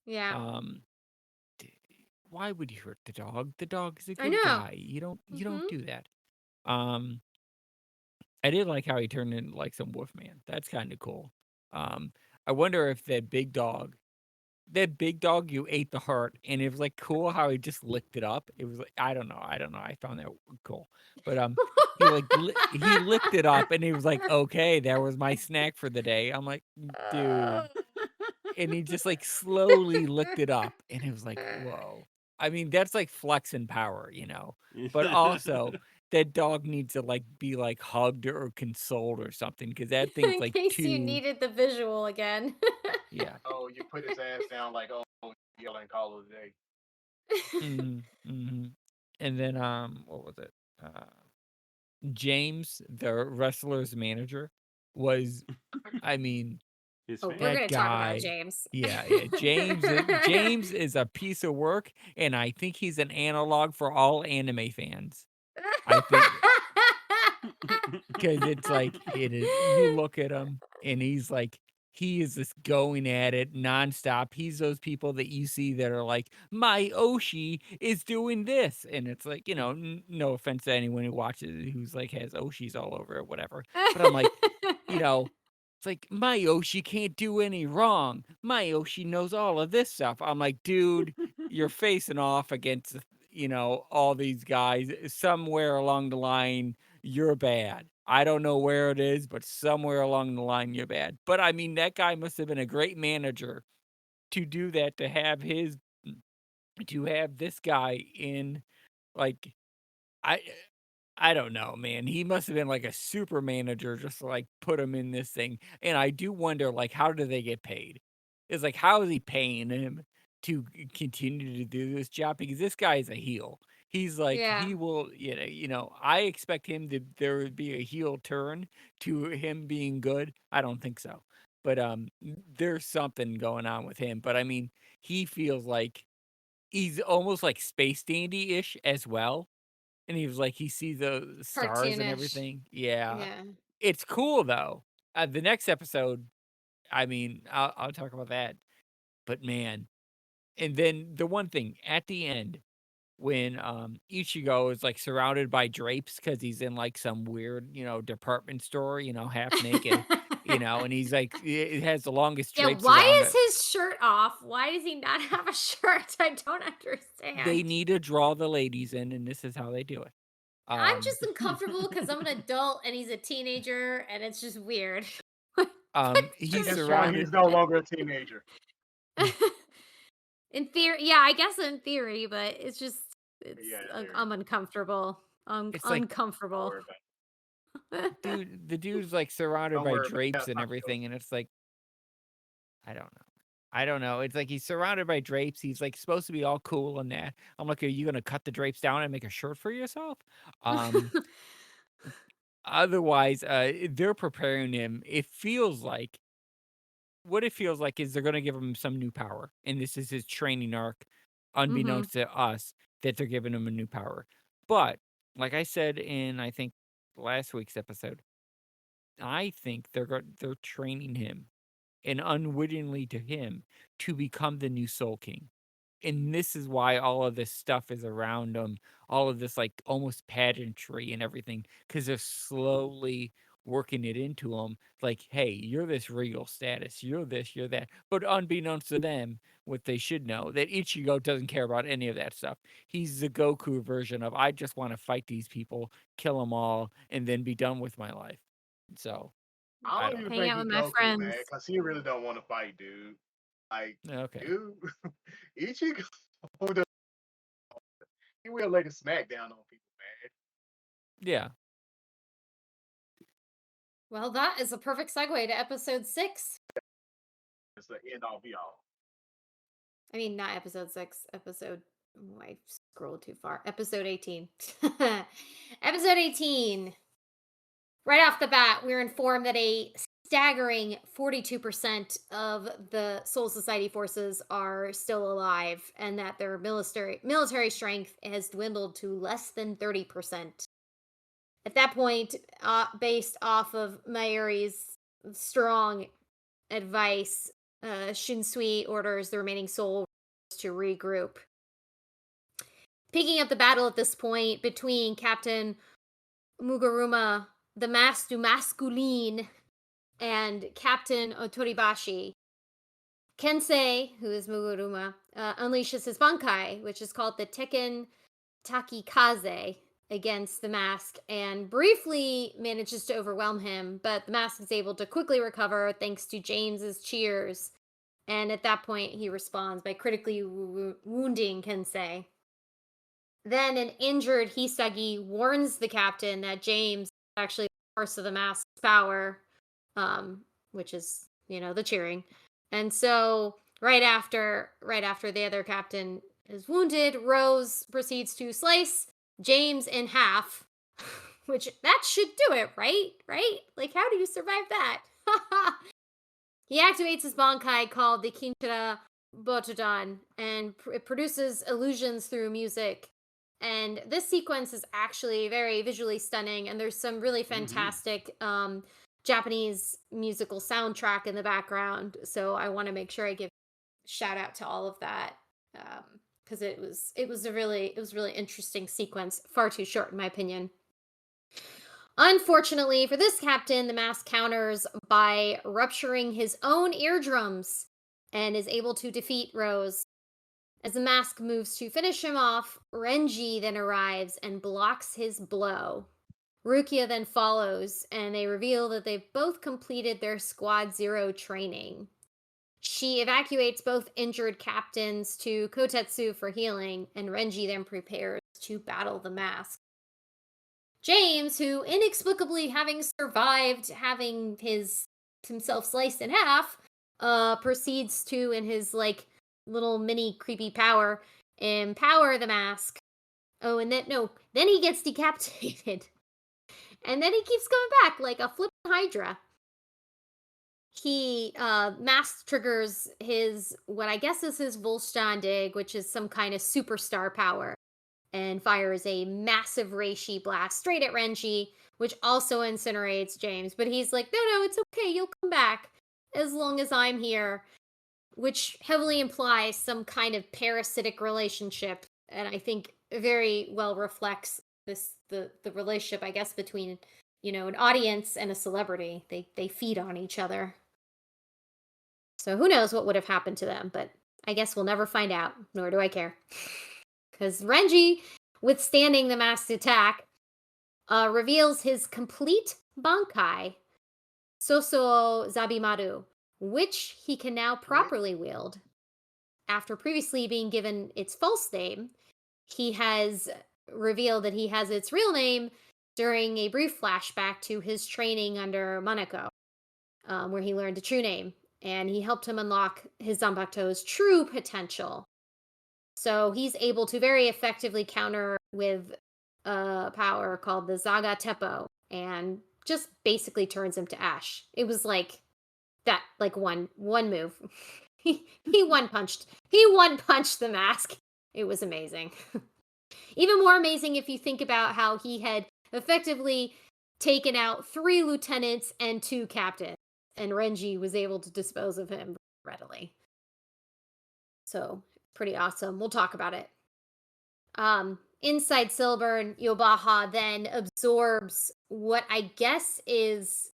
Yeah. Um, d- why would you hurt the dog? The dog is a I good know. guy. You don't Mhm. do that. Um, I did like how he turned into like some wolf man. That's kind of cool. I wonder if that big dog, you ate the heart, and it was, like, cool how he just licked it up. It was like I don't know, I found that cool. But, he licked it up, and he was like, "Okay, that was my snack for the day." I'm like, "Dude." And he just, like, slowly licked it up, and it was like, "Whoa." I mean, that's, like, flexing power, But also, that dog needs to, like, be, like, hugged or consoled or something because that thing's, In like, case you too needed the visual again. yeah. Oh, you put his ass down like, oh, yell and call it a day. Mhm, mhm. And then, what was it? Uh, James, the wrestler's manager, was I mean, His Oh, we're fan. that gonna talk about guy James. yeah, James is a piece of work, and I think he's an analog for all anime fans. I think because it's like it is you look at him and he is just going at it nonstop. He's those people that you see that are like, my Oshi is doing this. And it's like, no offense to anyone who watches it who's like has Oshis all over it, whatever. But I'm like, you know, it's like my Oshi can't do any wrong. My Oshi knows all of this stuff. I'm like, dude, you're facing off against, all these guys somewhere along the line you're bad. I don't know where it is, but somewhere along the line, you're bad. But I mean, that guy must have been a great manager to do that, to have this guy in, like, I, I don't know, man. He must have been like a super manager just to like put him in this thing. And I do wonder, like, how do they get paid? It's like, how is he paying him to continue to do this job? Because this guy is a heel. He's like, Yeah. he will, I expect him to, there would be a heel turn to him being good. I don't think so. But there's something going on with him. But I mean, he feels like he's almost like space dandy ish as well and he was like, he sees the stars and Cartoonish. everything. Yeah. Yeah. It's cool though. The next episode, I mean, I'll talk about that. But man, and then the one thing at the end when Ichigo is like surrounded by drapes because he's in like some weird, department store, half naked, and he's like it has the longest Yeah, drapes why around is it. his shirt off? Why does he not have a shirt? I don't They understand. need to draw the ladies in, and this is how they do it. I'm Um just uncomfortable because I'm an adult and he's a teenager, and it's just weird. And he's guess what? surrounded He's no longer a teenager. In theory, yeah, I guess in theory, but Yeah, I'm uncomfortable. it's like don't Uncomfortable. worry about the dude's like surrounded Don't by worry about it. drapes That's and not yours. everything, and it's like, I don't know. I don't know. It's like he's surrounded by drapes. He's like supposed to be all cool and that. I'm like, are you gonna cut the drapes down and make a shirt for yourself? Um, otherwise, they're preparing him. What it feels like is they're gonna give him some new power, and this is his training arc, Mhm. unbeknownst to us, that they're giving him a new power. But like I said in I think last week's episode, I think they're training him and unwittingly to him to become the new Soul King. And this is why all of this stuff is around him, all of this like almost pageantry and everything, because they're slowly working it into him. Like, hey, you're this regal status, you're this, you're that. But unbeknownst to them, what they should know that Ichigo doesn't care about any of that stuff. He's the Goku version of I just want to fight these people, kill them all, and then be done with my life. So I I don't don't even know. Hang think out he with my Goku, man, friends. because he really don't want to fight, dude. Like, Okay. dude, Ichigo, he will lay the smack down on people, man. Yeah. Well, that is a perfect segue to episode 6. It's the end all be all. I mean, not episode 6, episode. Oh, I scrolled too far. Episode 18. Episode 18. Right off the bat, we're informed that a staggering 42% of the Soul Society forces are still alive, and that their military strength has dwindled to less than 30%. At that point, based off of Mayuri's strong advice, Shinsui orders the remaining Soul to regroup. Picking up the battle at this point between Captain Mugaruma, the Mas du Masculine, and Captain Otoribashi. Kensei, who is Mugaruma, unleashes his Bankai, which is called the Tekken Takikaze, against the mask and briefly manages to overwhelm him, but the mask is able to quickly recover thanks to James's cheers. And at that point, he responds by critically wounding Kensei. Then an injured Hisagi warns the captain that James is actually the source of the mask's power, which is, the cheering. And so right after the other captain is wounded, Rose proceeds to slice James in half, which that should do it, right? Like, how do you survive that? He activates his Bankai called the Kinshira Botodan, and it produces illusions through music. And this sequence is actually very visually stunning, and there's some really fantastic Japanese musical soundtrack in the background. So I want to make sure I give shout out to all of that, because it was a really interesting sequence. Far too short, in my opinion. Unfortunately for this captain, the mask counters by rupturing his own eardrums and is able to defeat Rose. As the mask moves to finish him off, Renji then arrives and blocks his blow. Rukia then follows, and they reveal that they've both completed their Squad Zero training. She evacuates both injured captains to Kotetsu for healing, and Renji then prepares to battle the mask. James, who inexplicably having survived having himself sliced in half, proceeds to, in his little mini creepy power, empower the mask. Oh, and then he gets decapitated. And then he keeps going back like a flippin' Hydra. He mask triggers his, what I guess is his Volstandig, which is some kind of superstar power, and fires a massive Reishi blast straight at Renji, which also incinerates James. But he's like, no, it's okay, you'll come back as long as I'm here, which heavily implies some kind of parasitic relationship, and I think very well reflects the relationship, I guess, between an audience and a celebrity. They feed on each other. So who knows what would have happened to them, but I guess we'll never find out, nor do I care. Because Renji, withstanding the masked attack, reveals his complete Bankai, Sosuo Zabimaru, which he can now properly wield. After previously being given its false name, he has revealed that he has its real name during a brief flashback to his training under Maneko, where he learned the true name, and he helped him unlock his Zanbakuto's true potential. So he's able to very effectively counter with a power called the Saga Teppo, and just basically turns him to ash. It was like that, one move. he one punched the mask. It was amazing. Even more amazing if you think about how he had effectively taken out 3 lieutenants and 2 captains, and Renji was able to dispose of him readily. So, pretty awesome. We'll talk about it. Inside Silburn, Yobaha then absorbs what I guess is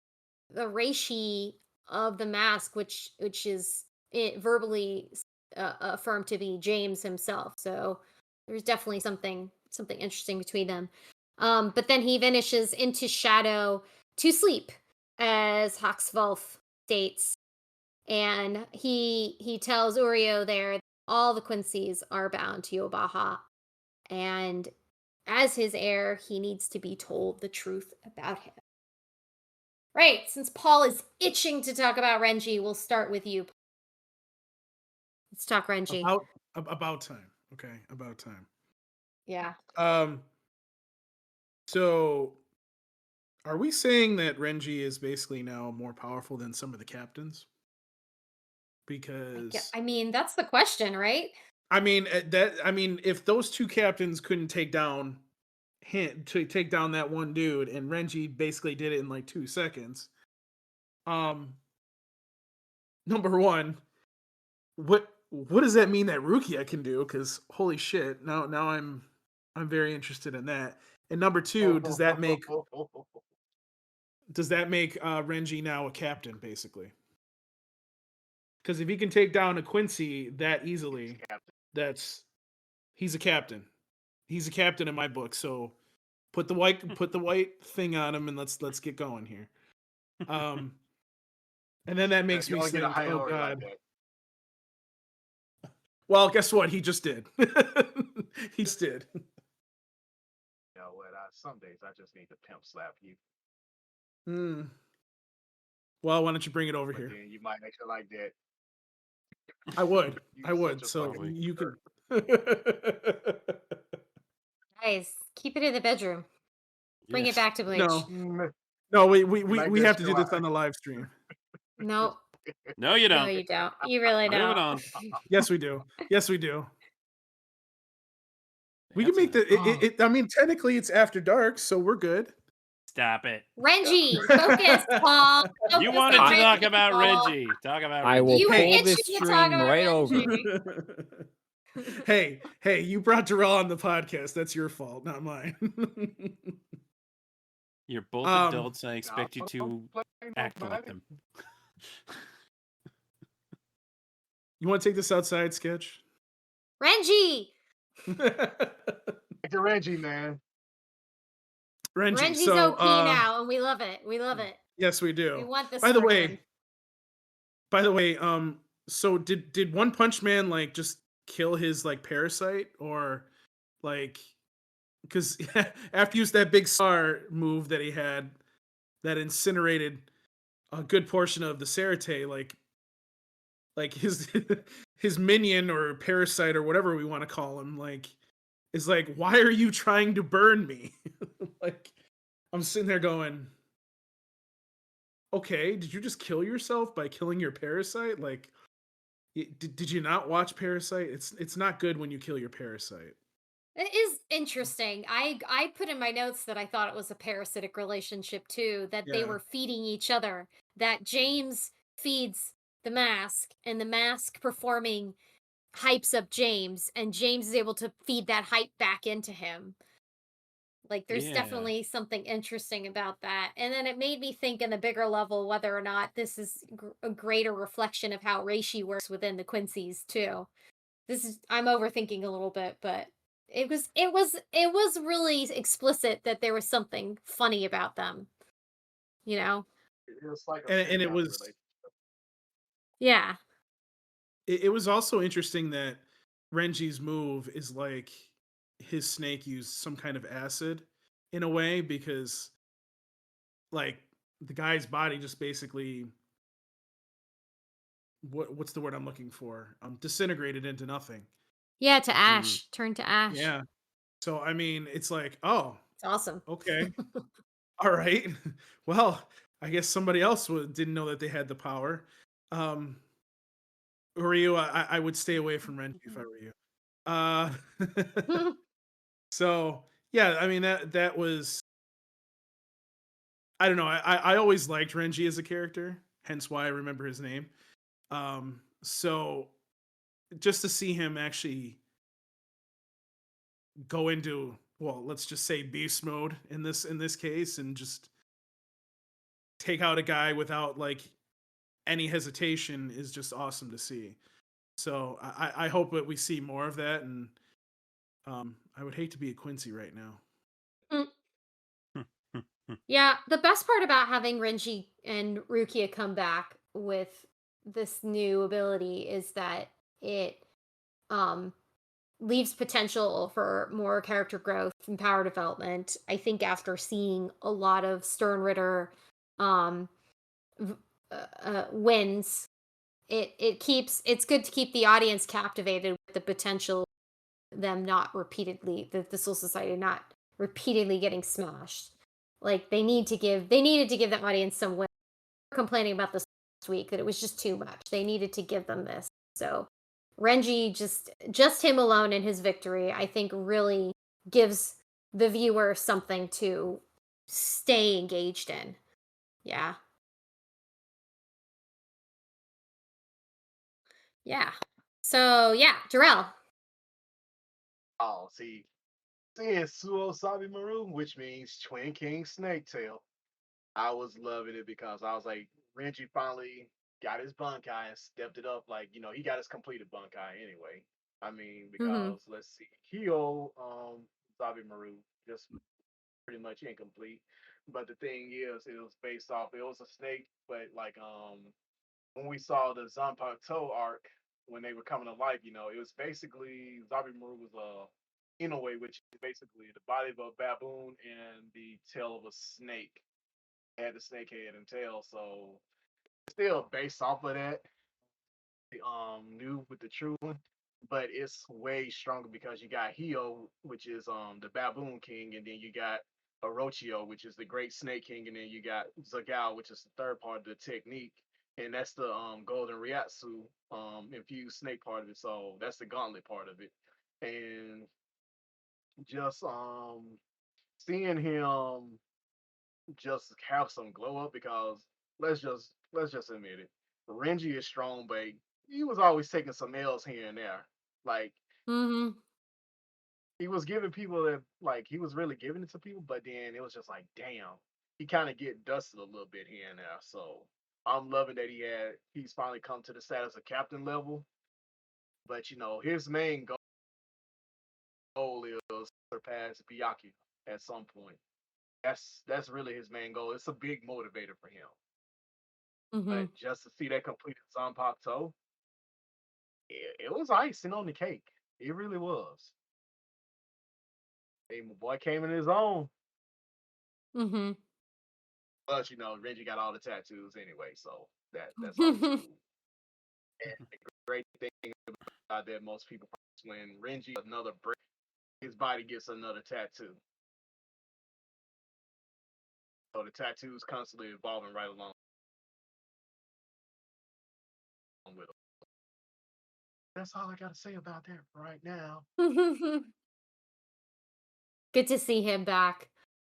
the reishi of the mask, which is verbally affirmed to be James himself. So there's definitely something interesting between them. But then he vanishes into shadow to sleep, as Haxwolf states. and he tells Urio there all the Quincy's are bound to Yobaha, and as his heir, he needs to be told the truth about him. Right, since Paul is itching to talk about Renji, we'll start with you. Let's talk Renji. About time. Okay, about time. Yeah. So are we saying that Renji is basically now more powerful than some of the captains? Because I mean, that's the question, right? I mean if those two captains couldn't take down that one dude, and Renji basically did it in like 2 seconds. Number one, what does that mean that Rukia can do? Because holy shit, now I'm very interested in that. And number two, does that make Renji now a captain, basically? Because if he can take down a Quincy that easily, he's a captain. He's a captain in my book. So put the white thing on him and let's get going here. And then that makes me think, oh god. Well, guess what? He just did. He just did. You know what? Some days I just need to pimp slap you. Well, why don't you bring it over But here? then you might actually like that. I would. I You're would. such a So fucking you could. Guys, keep it in the bedroom. Bring Yes. it back to Bleach. No, we like we that have to do this show on the live stream. No, No, you no, don't. you don't. You really Moving don't. on. Yes, we do. Yes, we do. We can That's make enough. I mean, technically, it's after dark, so we're good. Stop it. Renji, focus, Paul. You Focus wanted on to talk Renji, about Paul. Reggie. Talk about I Reggie. will You were pull this itching to talk stream about right Renji. over. Hey, you brought Darrell on the podcast. That's your fault, not mine. You're both adults. I expect you to act like them. You want to take this outside, Sketch? Renji! Back to Reggie, man. Renji's so, OP now, and we love it. We love it. Yes, we do. We want this By the for way, him. so did One Punch Man like just kill his like parasite, or like, because after he used that big star move that he had that incinerated a good portion of the Serite, like his his minion or parasite or whatever we want to call him, like, is like, why are you trying to burn me? Like, I'm sitting there going, okay, did you just kill yourself by killing your parasite? Like, did you not watch Parasite? It's not good when you kill your parasite. It is interesting. I put in my notes that I thought it was a parasitic relationship too, that they Yeah. were feeding each other, that James feeds the mask, and the mask performing hypes up James, and James is able to feed that hype back into him. Like, there's Yeah. definitely something interesting about that. And then it made me think in the bigger level whether or not this is a greater reflection of how Reishi works within the Quincy's too. I'm overthinking a little bit, but it was really explicit that there was something funny about them. You know? It was like And it was relationship. Yeah. it was also interesting that Renji's move is like his snake used some kind of acid in a way, because like the guy's body just basically, what's the word I'm looking for? Disintegrated into nothing. Yeah, to ash. Turned to ash. Yeah. So I mean, it's like, oh, It's awesome. okay. All right. Well, I guess somebody else didn't know that they had the power. Ryu, I would stay away from Renji if I were you. So yeah, I mean that was, I don't know. I always liked Renji as a character, hence why I remember his name. So just to see him actually go into, well, let's just say beast mode in this case, and just take out a guy without like any hesitation is just awesome to see. So I hope that we see more of that, and I would hate to be a Quincy right now. Yeah, the best part about having Renji and Rukia come back with this new ability is that it um leaves potential for more character growth and power development. I think after seeing a lot of Sternritter um v- wins, it's good to keep the audience captivated with the potential of them not repeatedly the Soul Society not repeatedly getting smashed. Like they needed to give the audience some win. Complaining about this last week that it was just too much. They needed to give them this. So Renji just him alone and his victory, I think really gives the viewer something to stay engaged in. Yeah. Yeah. So yeah, Darrell. Oh, see, seeing Suo Maru, which means Twin King Snaketail, I was loving it because I was like, Renji finally got his Bunkai and stepped it up. Like, he got his completed Bunkai anyway. I mean, Mm-hmm. because let's see, Kyo, Maru, just pretty much incomplete. But the thing is, it was based off. It was a snake, but like when we saw the Zanpakuto arc when they were coming to life, it was basically Maru was a Inoue, which is basically the body of a baboon and the tail of a snake. It had the snake head and tail, so still based off of that. New with the true one, but it's way stronger because you got Hio, which is the baboon king, and then you got Orochio, which is the great snake king, and then you got Zagao, which is the third part of the technique, and that's the golden Ryatsu infused snake part of it. So that's the gauntlet part of it, and just seeing him just have some glow up because let's just admit it. Renji is strong, but he was always taking some L's here and there. Like Mm-hmm. he was giving people that like he was really giving it to people, but then it was just like, damn, he kind of get dusted a little bit here and there. So I'm loving that he's finally come to the status of captain level. But his main goal is surpass Byakuya at some point. That's really his main goal. It's a big motivator for him. Mm-hmm. But just to see that completed Zanpakuto, it was icing on the cake. It really was. Hey, my boy came in his own. Mm-hmm. But Reggie got all the tattoos anyway, so that's always cool. And the great thing about that, most people when Renji another break, his body gets another tattoo. So the tattoos constantly evolving right along with him. That's all I gotta say about that right now. Good to see him back.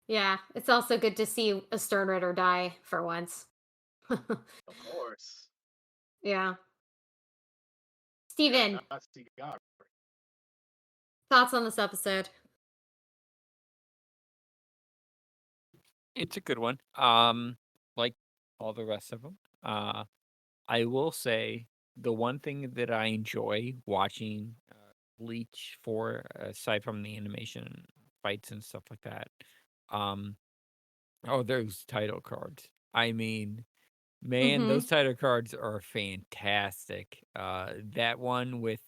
Yeah, it's also good to see a Sternritter die for once. Of course. Yeah. Yeah, Steven, not see God. thoughts on this episode? It's a good one. Like all the rest of them. I will say the one thing that I enjoy watching Bleach for, aside from the animation fights and stuff like that, um, oh, those title cards. I mean, man, those Mm-hmm. title cards are fantastic. That one with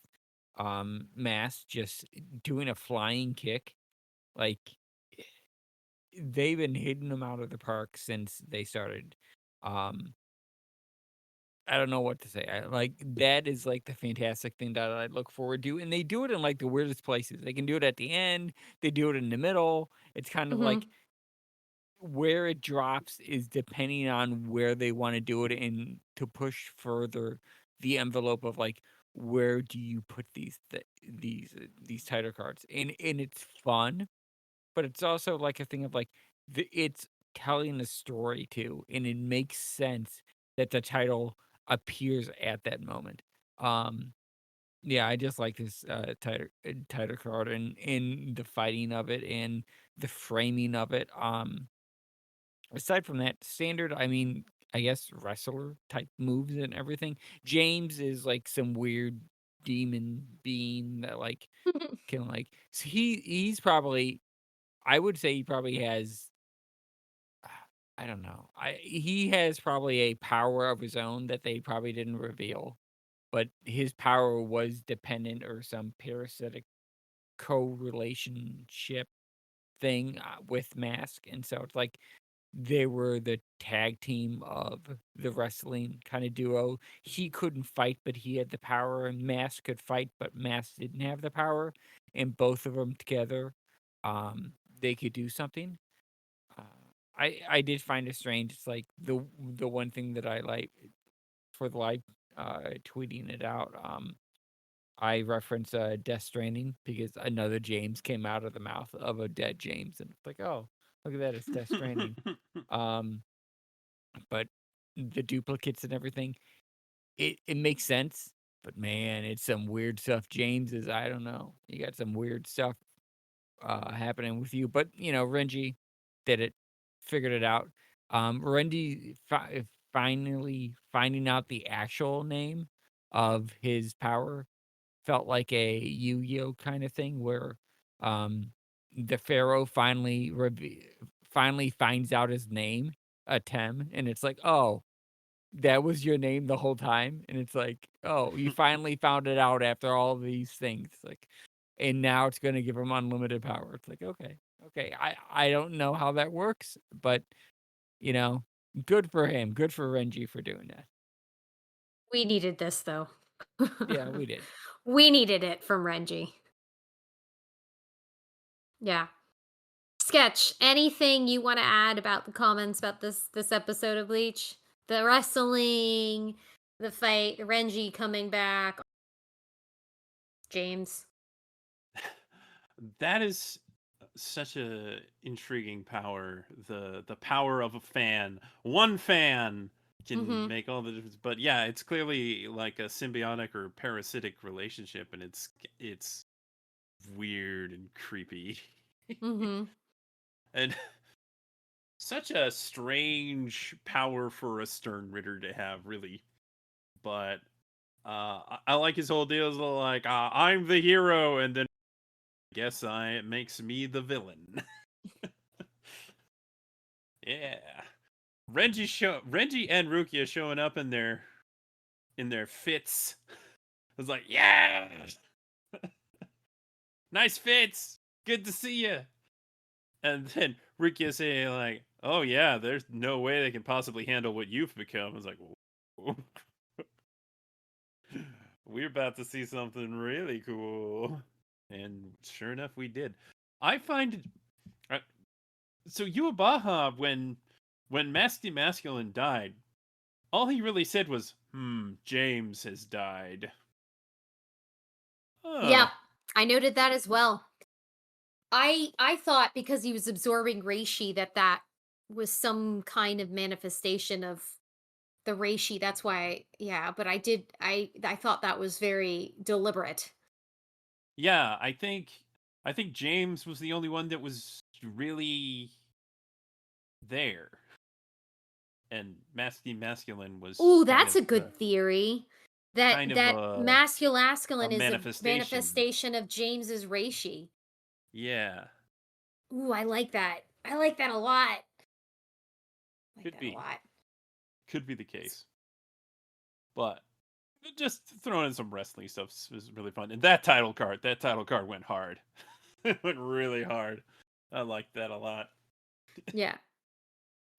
Mass just doing a flying kick, like they've been hitting them out of the park since they started. Um, I don't know what to say. Like that is like the fantastic thing that I look forward to, and they do it in like the weirdest places. They can do it at the end. They do it in the middle. It's kind of Mm-hmm. like where it drops is depending on where they want to do it and to push further the envelope of like where do you put these title cards, and it's fun, but it's also like a thing of like it's telling a story too, and it makes sense that the title appears at that moment. Um, yeah, I just like this title card and in the fighting of it and the framing of it. Aside from that, standard, I mean, I guess wrestler type moves and everything. James is like some weird demon being that like can like so he's probably I would say he probably has I don't know. He has probably a power of his own that they probably didn't reveal, but his power was dependent or some parasitic co-relationship thing with Mask, and so it's like they were the tag team of the wrestling kind of duo. He couldn't fight, but he had the power, and Mask could fight, but Mask didn't have the power. And both of them together, they could do something. Uh, I did find it strange. It's like the one thing that I like for the live tweeting it out. I reference Death Stranding because another James came out of the mouth of a dead James, and it's like, oh, look at that, it's Death Stranding. Um, but the duplicates and everything, it makes sense. But man, it's some weird stuff. James is, I don't know. You got some weird stuff happening with you. But Renji did it, figured it out. Renji finally finding out the actual name of his power felt like a Yu-Gi-Oh kind of thing where the Pharaoh finally finds out his name, Atem, and it's like, oh, that was your name the whole time, and it's like, oh, you finally found it out after all these things, like, and now it's gonna give him unlimited power. It's like, okay, I don't know how that works, but you know, good for him, good for Renji for doing that. We needed this though. Yeah, we did. We needed it from Renji. Yeah. Sketch, anything you want to add about the comments about this episode of Bleach? The wrestling, the fight, Renji coming back, James. That is such a intriguing power. The power of a fan. One fan can Mhm. make all the difference. But yeah, it's clearly like a symbiotic or parasitic relationship, and it's weird and creepy. Mhm. And such a strange power for a Stern Ritter to have, really. But I like his whole deal. Is like, I'm the hero, and then guess it makes me the villain. Yeah, Renji and Rukia showing up in their fits. I was like, yeah, nice fits, good to see you. And then Rukia saying like, oh yeah, there's no way they can possibly handle what you've become. I was like, whoa. We're about to see something really cool. And sure enough, we did. I find uh, so Yuabaha when Masky Masculine died, all he really said was, James has died. Yeah, Huh. I noted that as well. I thought because he was absorbing reishi that was some kind of manifestation of the reishi. That's why, yeah. But I thought that was very deliberate. Yeah, I think James was the only one that was really there. And Masky Masculine was Oh, that's a good theory. That kind of that a masculasculine is a manifestation. manifestation of James's reishi. Yeah, Ooh, I like that. I like that a lot. I like could that a be. lot. Could be the case. But just throwing in some wrestling stuff was really fun. And that title card went hard. It went really hard. I liked that a lot. Yeah.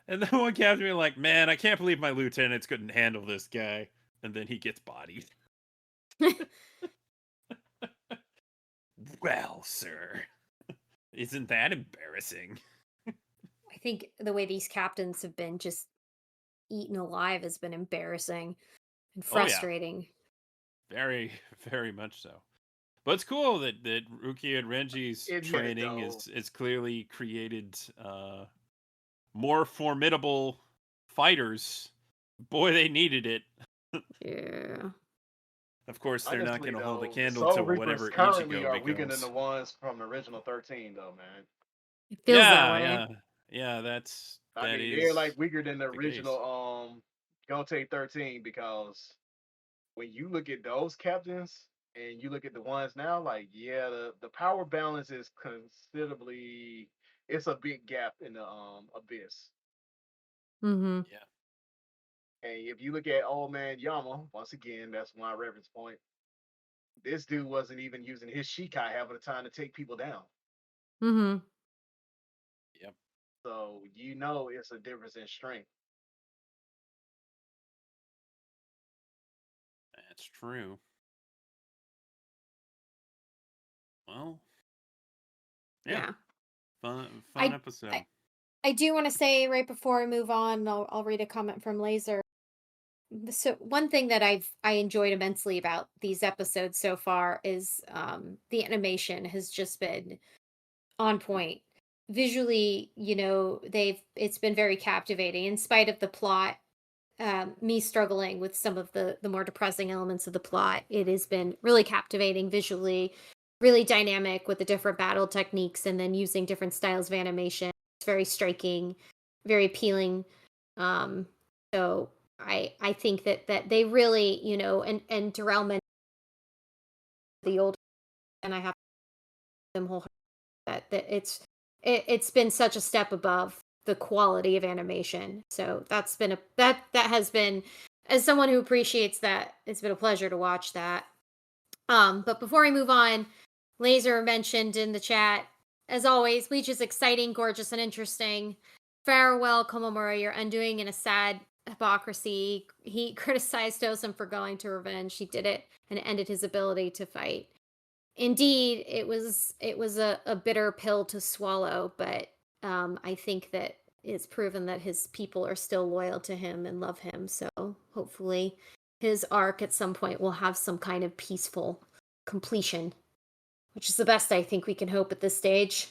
And then one captain was like, man, I can't believe my lieutenants couldn't handle this guy. And then he gets bodied. Well, sir, isn't that embarrassing? I think the way these captains have been just eaten alive has been embarrassing and Oh yeah, frustrating. very, very much so. But it's cool that Ruki and Renji's Isn't it training though? is clearly created more formidable fighters. Boy, they needed it. Yeah. Of course, they're not Honestly going to hold a though, the candle Soul to Reapers whatever currently Ichigo are weaker than the becomes. ones from the original 13 though, man. It feels that Yeah, way. yeah, yeah. I That mean, they're is like weaker than the the case. original Gote 13 because when you look at those captains and you look at the ones now, like yeah, the power balance is considerably, it's a big gap in the abyss. Mm-hmm. Yeah. And if you look at Old Man Yama, once again, that's my reference point. This dude wasn't even using his Shikai half of the time to take people down. Mm-hmm. Yep. So you know it's a difference in strength. That's true. Well, yeah. Yeah. Fun I episode. I do want to say right before I move on, I'll read a comment from Laser. So one thing that I enjoyed immensely about these episodes so far is the animation has just been on point. Visually, it's been very captivating in spite of the plot. Me struggling with some of the more depressing elements of the plot. It has been really captivating visually, really dynamic with the different battle techniques, and then using different styles of animation. It's very striking, very appealing. So I think that they really, and Darrell mentioned the old, and I have them wholeheartedly that it's been such a step above the quality of animation. So that's been that has been, as someone who appreciates that, it's been a pleasure to watch that. But before we move on, Laser mentioned in the chat, as always, Bleach is exciting, gorgeous, and interesting. Farewell, Komamura, you're undoing in a sad hypocrisy. He criticized Tosen for going to revenge. He did it, and it ended his ability to fight. Indeed, it was a bitter pill to swallow, but I think that it's proven that his people are still loyal to him and love him. So hopefully, his arc at some point will have some kind of peaceful completion, which is the best I think we can hope at this stage.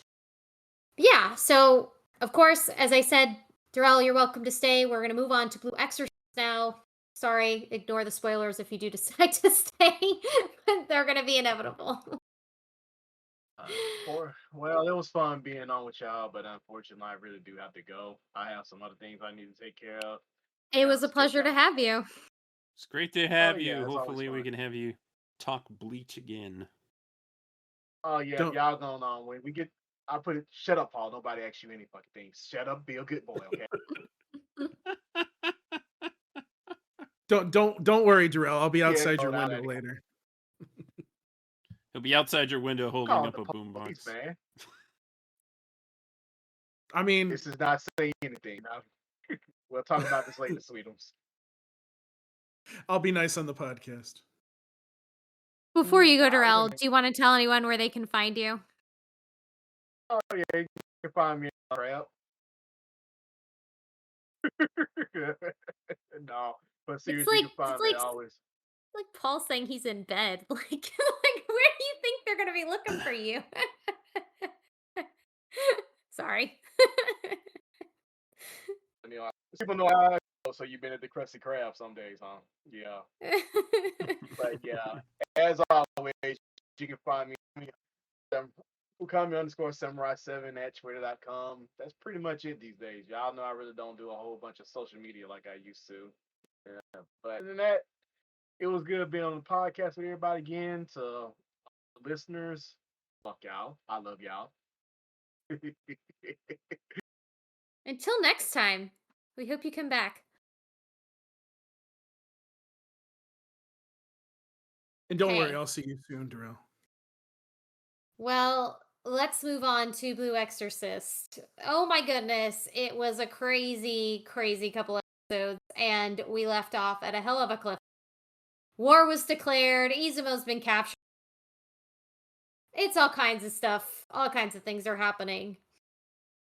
Yeah. So of course, as I said, Darrell, you're welcome to stay. We're gonna move on to Blue Exorcist now. Sorry, ignore the spoilers if you do decide to stay. They're gonna be inevitable. Well, it was fun being on with y'all, but unfortunately, I really do have to go. I have some other things I need to take care of. It was Gotta a still pleasure to got. have you. It's great to Oh have yeah, you. it's always Hopefully, we fun. can have you talk Bleach again. Oh yeah, Don't y'all going on when we get. I put it. Shut up, Paul. Nobody asks you any fucking things. Shut up. Be a good boy, okay? don't worry, Darrell. I'll be Yeah, outside go your out window at it. later. He'll be outside your window holding Call up the a police, boombox. man. I mean, This is not saying anything. Now, we'll talk about this later, Sweetums. I'll be nice on the podcast. Before you go, I Darrell, wouldn't. do you want to tell anyone where they can find you? Oh yeah, you can find me on Crap. No, but It's seriously, you like can find me always. Paul saying he's in bed. Like where do you think they're gonna be looking for you? Sorry. You know, people know how I go, so you've been at the Krusty Krab some days, huh? Yeah. But yeah, as always, you can find me Ukami_Samurai7 at Twitter.com. That's pretty much it these days. Y'all know I really don't do a whole bunch of social media like I used to. Yeah. But other than that, it was good being on the podcast with everybody again. To listeners, fuck y'all. I love y'all. Until next time, we hope you come back. And don't worry, Okay. I'll see you soon, Darrell. Well, let's move on to Blue Exorcist. Oh my goodness, it was a crazy, crazy couple episodes, and we left off at a hell of a cliff. War was declared, Izumo's been captured. It's all kinds of stuff. All kinds of things are happening.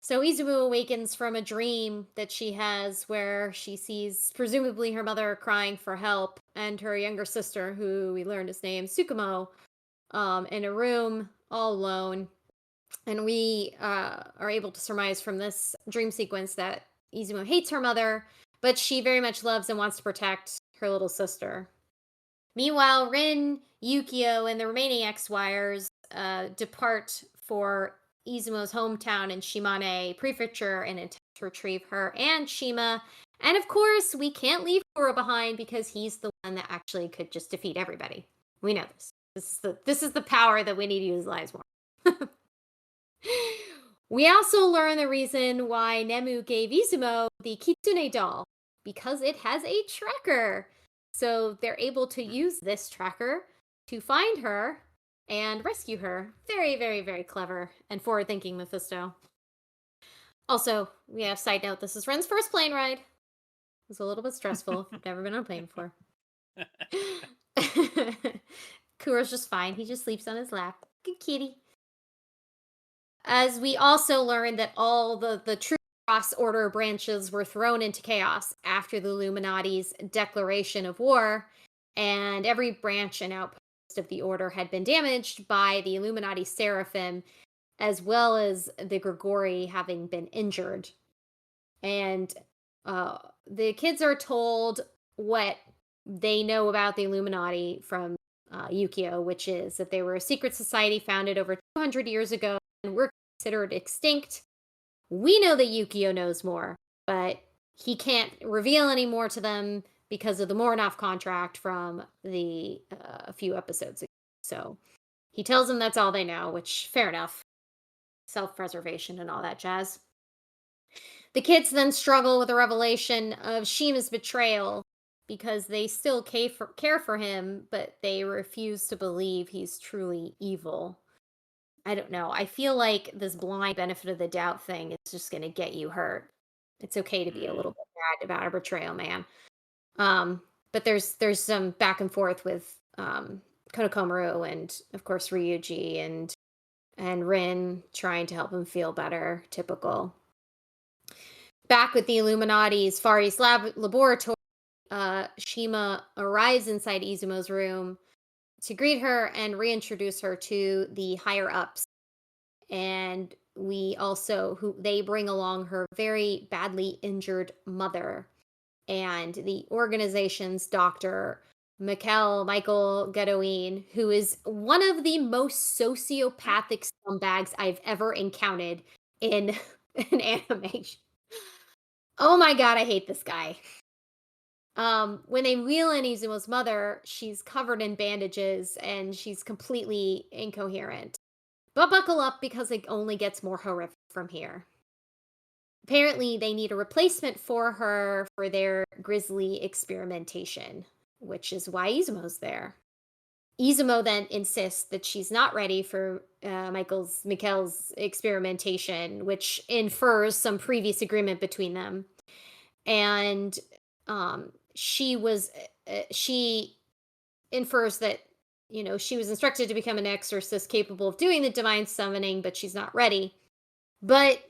So Izumo awakens from a dream that she has where she sees presumably her mother crying for help and her younger sister, who we learned is named Tsukumo, in a room all alone. And we are able to surmise from this dream sequence that Izumo hates her mother, but she very much loves and wants to protect her little sister. Meanwhile, Rin, Yukio, and the remaining X-Wires depart for Izumo's hometown in Shimane Prefecture and attempt to retrieve her and Shima. And of course, we can't leave Kuro behind because he's the one that actually could just defeat everybody. We know this. This is the power that we need to utilize more. We also learn the reason why Nemu gave Izumo the Kitsune doll, because it has a tracker. So they're able to use this tracker to find her and rescue her. Very, very, very clever and forward-thinking, Mephisto. Also, we have side note, this is Ren's first plane ride. It was a little bit stressful. I've never been on a plane before. Kuro's just fine. He just sleeps on his lap. Good kitty. As we also learned that all the true cross order branches were thrown into chaos after the Illuminati's declaration of war, and every branch and outpost of the order had been damaged by the Illuminati Seraphim, as well as the Grigori having been injured. And the kids are told what they know about the Illuminati from Yukio, which is that they were a secret society founded over 200 years ago and were considered extinct. We know that Yukio knows more, but he can't reveal any more to them because of the Mornoff contract from the a few episodes ago. So he tells them that's all they know, which fair enough. Self-preservation and all that jazz. The kids then struggle with the revelation of Shima's betrayal because they still care for him, but they refuse to believe he's truly evil. I don't know. I feel like this blind benefit of the doubt thing is just going to get you hurt. It's okay to be a little bit mad about a betrayal, man. But there's some back and forth with Komaru and of course Ryuji and Rin trying to help him feel better. Typical. Back with the Illuminati's Far East laboratory, Shima arrives inside Izumo's room to greet her and reintroduce her to the higher ups. And they bring along her very badly injured mother and the organization's doctor, Michael Gadowin, who is one of the most sociopathic scumbags I've ever encountered in an animation. Oh my god, I hate this guy. When they wheel in Izumo's mother, she's covered in bandages and she's completely incoherent. But buckle up because it only gets more horrific from here. Apparently, they need a replacement for her for their grisly experimentation, which is why Izumo's there. Izumo then insists that she's not ready for Mikhail's experimentation, which infers some previous agreement between them. And she infers that, she was instructed to become an exorcist capable of doing the divine summoning, but she's not ready. But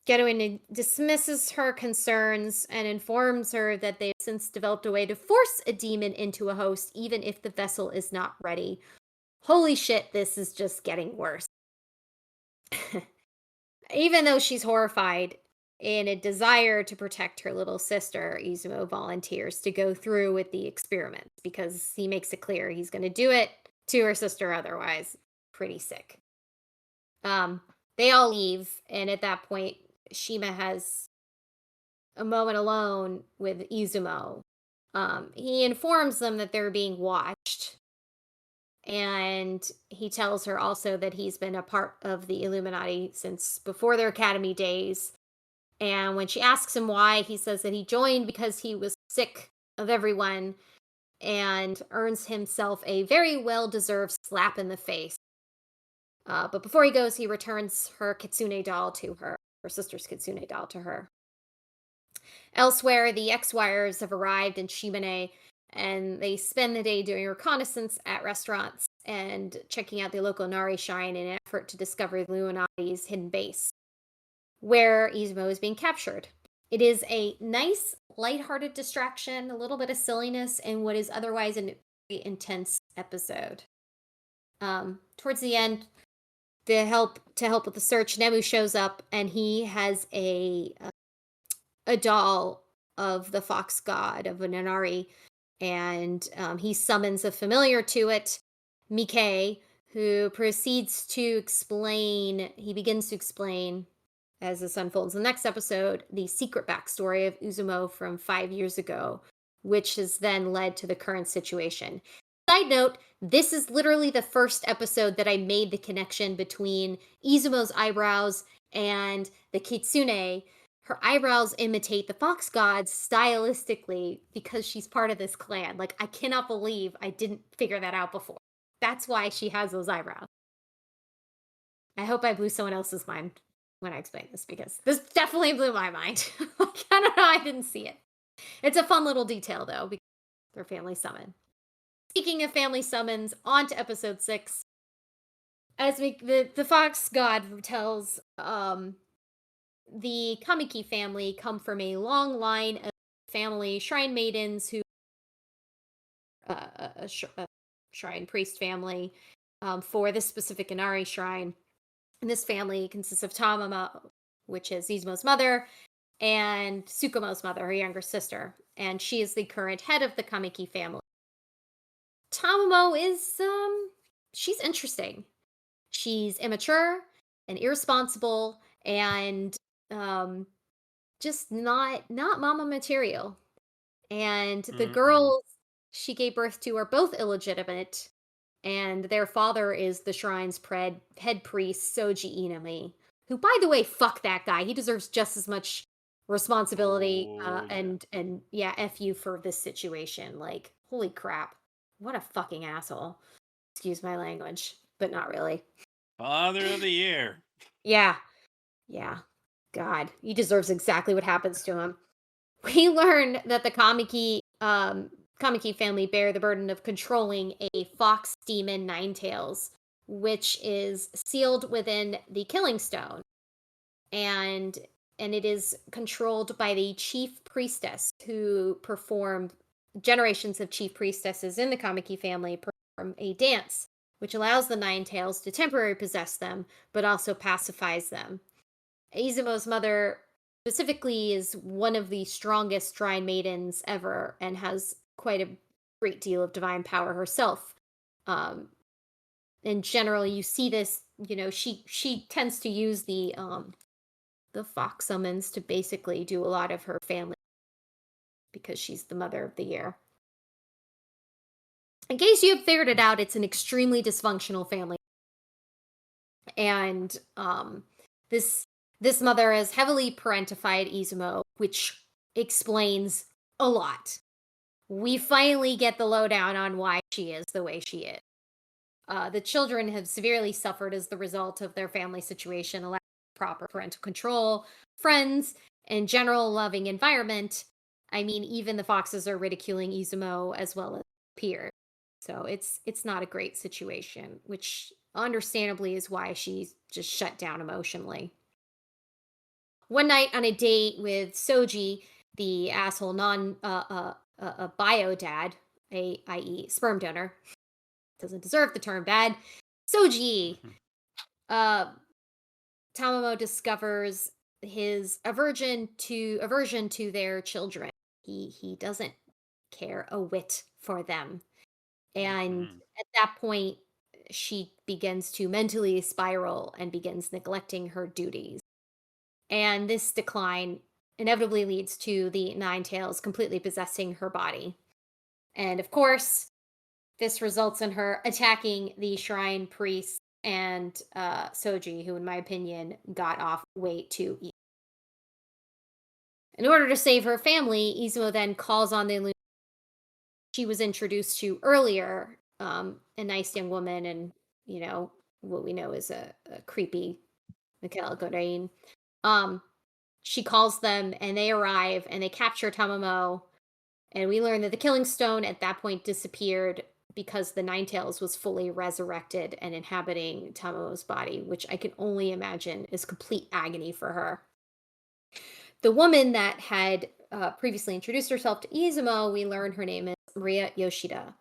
Gadowin dismisses her concerns and informs her that they've since developed a way to force a demon into a host, even if the vessel is not ready. Holy shit, this is just getting worse. Even though she's horrified, in a desire to protect her little sister, Izumo volunteers to go through with the experiment because he makes it clear he's going to do it to her sister otherwise. Pretty sick. They all leave, and at that point, Shima has a moment alone with Izumo. He informs them that they're being watched, and he tells her also that he's been a part of the Illuminati since before their academy days. And when she asks him why, he says that he joined because he was sick of everyone and earns himself a very well-deserved slap in the face. But before he goes, he returns her kitsune doll to her sister's kitsune doll to her. Elsewhere, the X-Wires have arrived in Shimane, and they spend the day doing reconnaissance at restaurants and checking out the local Nari Shrine in an effort to discover the Illuminati's hidden base, where Izumo is being captured. It is a nice, lighthearted distraction, a little bit of silliness in what is otherwise a very intense episode. Towards the end, to help with the search, Nemu shows up and he has a doll of the fox god of Nanari, and he summons a familiar to it, Mike, who proceeds to explain. He begins to explain, as this unfolds in the next episode, the secret backstory of Izumo from 5 years ago, which has then led to the current situation. side note, this is literally the first episode that I made the connection between Izumo's eyebrows and the kitsune. Her eyebrows imitate the fox gods stylistically because she's part of this clan. Like, I cannot believe I didn't figure that out before. That's why she has those eyebrows. I hope I blew someone else's mind when I explained this, because this definitely blew my mind. Like, I don't know, I didn't see it. It's a fun little detail, though, because they're family summon. Speaking of family summons, on to episode 6. As the fox god tells, the Kamiki family come from a long line of family shrine maidens who a shrine priest family for this specific Inari shrine. And this family consists of Tamamo, which is Izumo's mother, and Tsukumo's mother, her younger sister. And she is the current head of the Kamiki family. Tamamo is, she's interesting. She's immature and irresponsible and just not mama material. And the girls she gave birth to are both illegitimate, and their father is the shrine's head priest, Soji Inami, who, by the way, fuck that guy. He deserves just as much responsibility and yeah, F you for this situation. Like, holy crap. What a fucking asshole. Excuse my language, but not really. Father of the year. Yeah. Yeah. God, he deserves exactly what happens to him. We learn that the Kamiki family bear the burden of controlling a fox demon Ninetails, which is sealed within the Killing Stone. And it is controlled by the chief priestess, who generations of chief priestesses in the Kamiki family perform a dance, which allows the Ninetails to temporarily possess them, but also pacifies them. Izumo's mother specifically is one of the strongest shrine maidens ever and has quite a great deal of divine power herself. In general, you see this, she tends to use the fox summons to basically do a lot of her family, because she's the mother of the year. In case you have figured it out, it's an extremely dysfunctional family. And this mother has heavily parentified Izumo, which explains a lot. We finally get the lowdown on why she is the way she is. The children have severely suffered as the result of their family situation, lack of proper parental control, friends, and general loving environment. I mean, even the foxes are ridiculing Izumo as well as peers. So it's not a great situation, which understandably is why she's just shut down emotionally. One night on a date with Soji, the asshole bio dad, i.e. sperm donor, doesn't deserve the term bad, Soji, Tamamo discovers his aversion to their children. He doesn't care a whit for them. And at that point, she begins to mentally spiral and begins neglecting her duties. And this decline inevitably leads to the Ninetails completely possessing her body. And of course, this results in her attacking the shrine priest and Soji, who, in my opinion, got off way too easy. In order to save her family, Izumo then calls on the Illuminati she was introduced to earlier, a nice young woman, and, what we know is a creepy Mikhail Godain. She calls them, and they arrive, and they capture Tamamo, and we learn that the Killing Stone at that point disappeared because the Ninetails was fully resurrected and inhabiting Tamamo's body, which I can only imagine is complete agony for her. The woman that had previously introduced herself to Izumo, we learn her name is Maria Yoshida,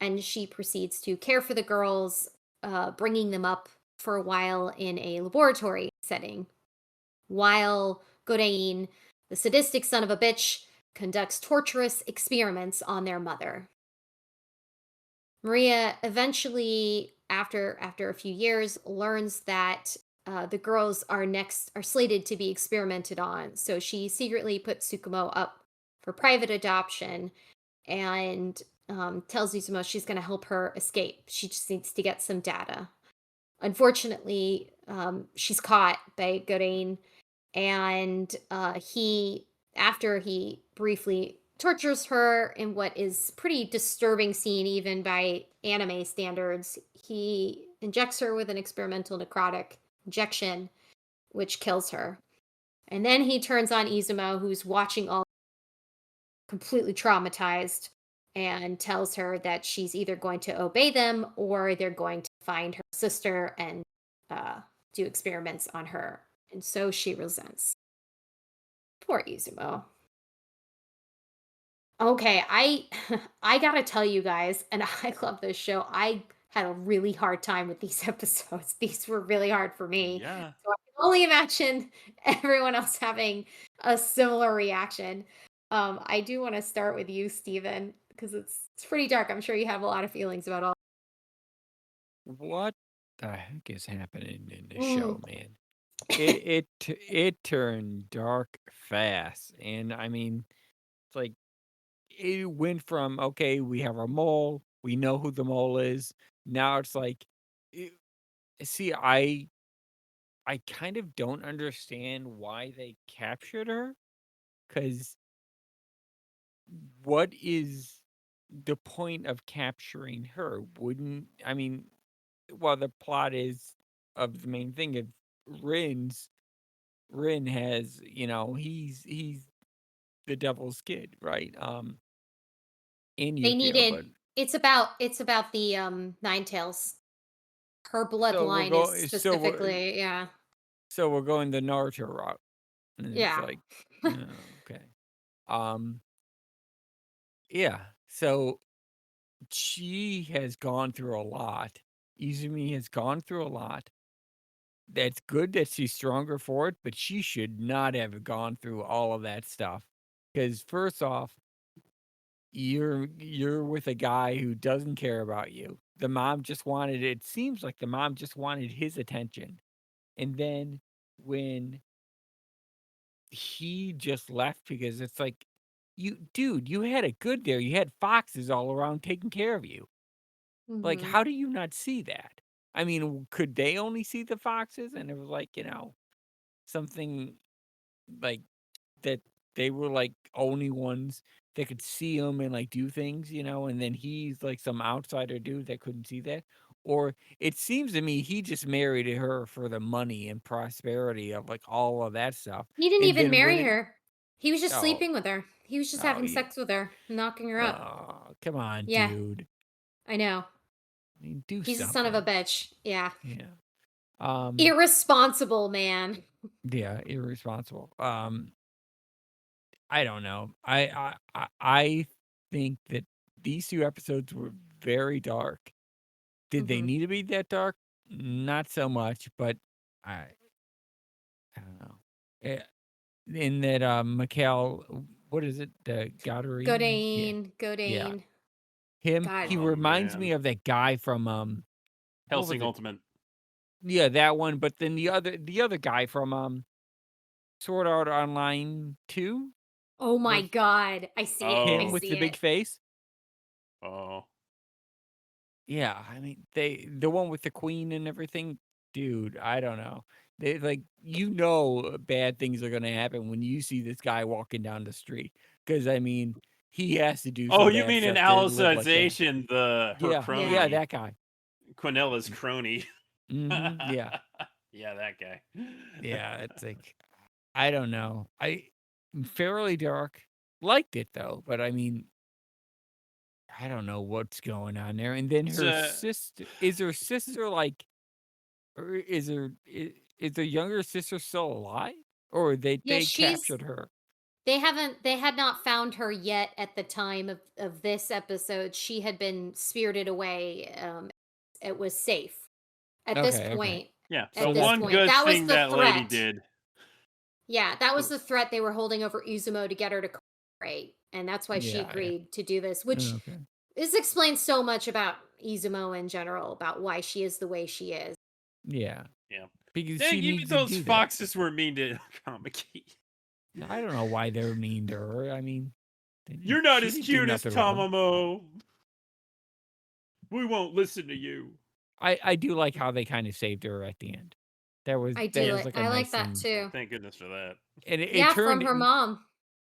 and she proceeds to care for the girls, bringing them up for a while in a laboratory setting, while Godain, the sadistic son of a bitch, conducts torturous experiments on their mother. Maria eventually, after a few years, learns that the girls are slated to be experimented on, so she secretly puts Tsukumo up for private adoption, and tells Izumo she's going to help her escape. She just needs to get some data. Unfortunately, she's caught by Godain, and after he briefly tortures her in what is pretty disturbing scene even by anime standards, he injects her with an experimental necrotic injection, which kills her. And then he turns on Izumo, who's watching all completely traumatized, and tells her that she's either going to obey them or they're going to find her sister and do experiments on her. And so she resents. Poor Izumo. Okay, I I gotta tell you guys, and I love this show. I had a really hard time with these episodes. These were really hard for me. Yeah. So I can only imagine everyone else having a similar reaction. I do want to start with you, Steven, because it's pretty dark. I'm sure you have a lot of feelings about all. What the heck is happening in this Mm. show, man? It turned dark fast, and I mean, it's like it went from okay, we have a mole, we know who the mole is. Now it's like, it, see, I kind of don't understand why they captured her, because what is the point of capturing her? Wouldn't I mean, well, the plot is of the main thing of Rin's Rin has, he's the devil's kid, right? In They Yukio, needed. but It's about the Nine Tails. Her so we're bloodline is going specifically, yeah, so we're going the Naruto route. And it's yeah. like, okay. Um, yeah. So she has gone through a lot. Izumi has gone through a lot. That's good that she's stronger for it, but she should not have gone through all of that stuff. Because first off, you're with a guy who doesn't care about you. The mom just wanted it seems like the mom just wanted his attention. And then when he just left because it's like, you had it good there. You had foxes all around taking care of you. Like, Hmm. how do you not see that? I mean, could they only see the foxes? And it was like, something like that they were like only ones that could see him and like do things, and then he's like some outsider dude that couldn't see that. Or it seems to me he just married her for the money and prosperity of like all of that stuff. He didn't And even then when marry it her. He was just oh sleeping with her. He was just oh having yeah, sex with her, knocking her up. oh come on, Yeah, dude. I know. I mean, do He's a son of a something. bitch. Yeah. Yeah. Um Irresponsible man. yeah, irresponsible. I don't know. I think that these 2 episodes were very dark. Did they Hmm. need to be that dark? Not so much, but I I don't know. Eh, in that, Mikhail, what is it? The Godarini? Yeah. Godane. Yeah. Godane. Him, God. he Oh reminds me man. of that guy from, what was Helsing it? Ultimate. Yeah, that one, but then the other guy from, Sword Art Online 2 Oh my with God. I see it. I him Oh. with see the big it. face. Oh. Yeah, I mean, the one with the queen and everything, dude, I don't know. They like bad things are gonna happen when you see this guy walking down the street. Because I mean, he has to do Oh, some you bad mean in stuff to live like that. Alicization, her Yeah, Yeah. yeah, crony, that guy. Quinella's crony. Yeah, Yeah, that guy. yeah. It's like I don't know. Fairly dark. Liked it though, but I mean, I don't know what's going on there. And then So, her sister like or is her younger sister still alive? Or Yeah, they captured her? they had not found her yet at the time of this episode. She had been spirited away. It was safe at this Okay, okay. point. yeah, the So At this that's one good. point, good that was thing the that lady threat. did. Yeah, that was the threat they were holding over Izumo to get her to cooperate, and that's why she Yeah, yeah. agreed to do this. Which Okay. this explains so much about Izumo in general, about why she is the way she is. Yeah. Yeah. Because Dang, she even needs to those do that. foxes were mean to Kamaki. I don't know why they're mean to her. I mean, You're not she as didn't do cute as nothing wrong. Tamamo. We won't listen to you. I do like how they kind of saved her at the end. That was like a I like nice that thing. too. Thank goodness for that. And it Yeah, turned from her mom.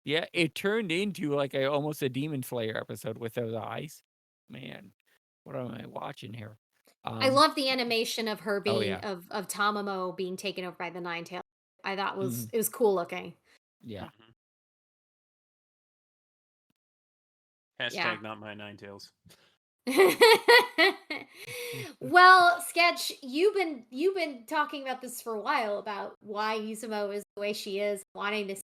it turned into like almost a Demon Slayer episode with those eyes. Man, what am I watching here? I love the animation of her Oh being yeah. of Tamamo being taken over by the Nine Tails. I thought Mhm. it was cool looking. Yeah. Mhm. Yeah. Hashtag not my nine tails. Well, Sketch, you've been talking about this for a while about why Izumo is the way she is, wanting to see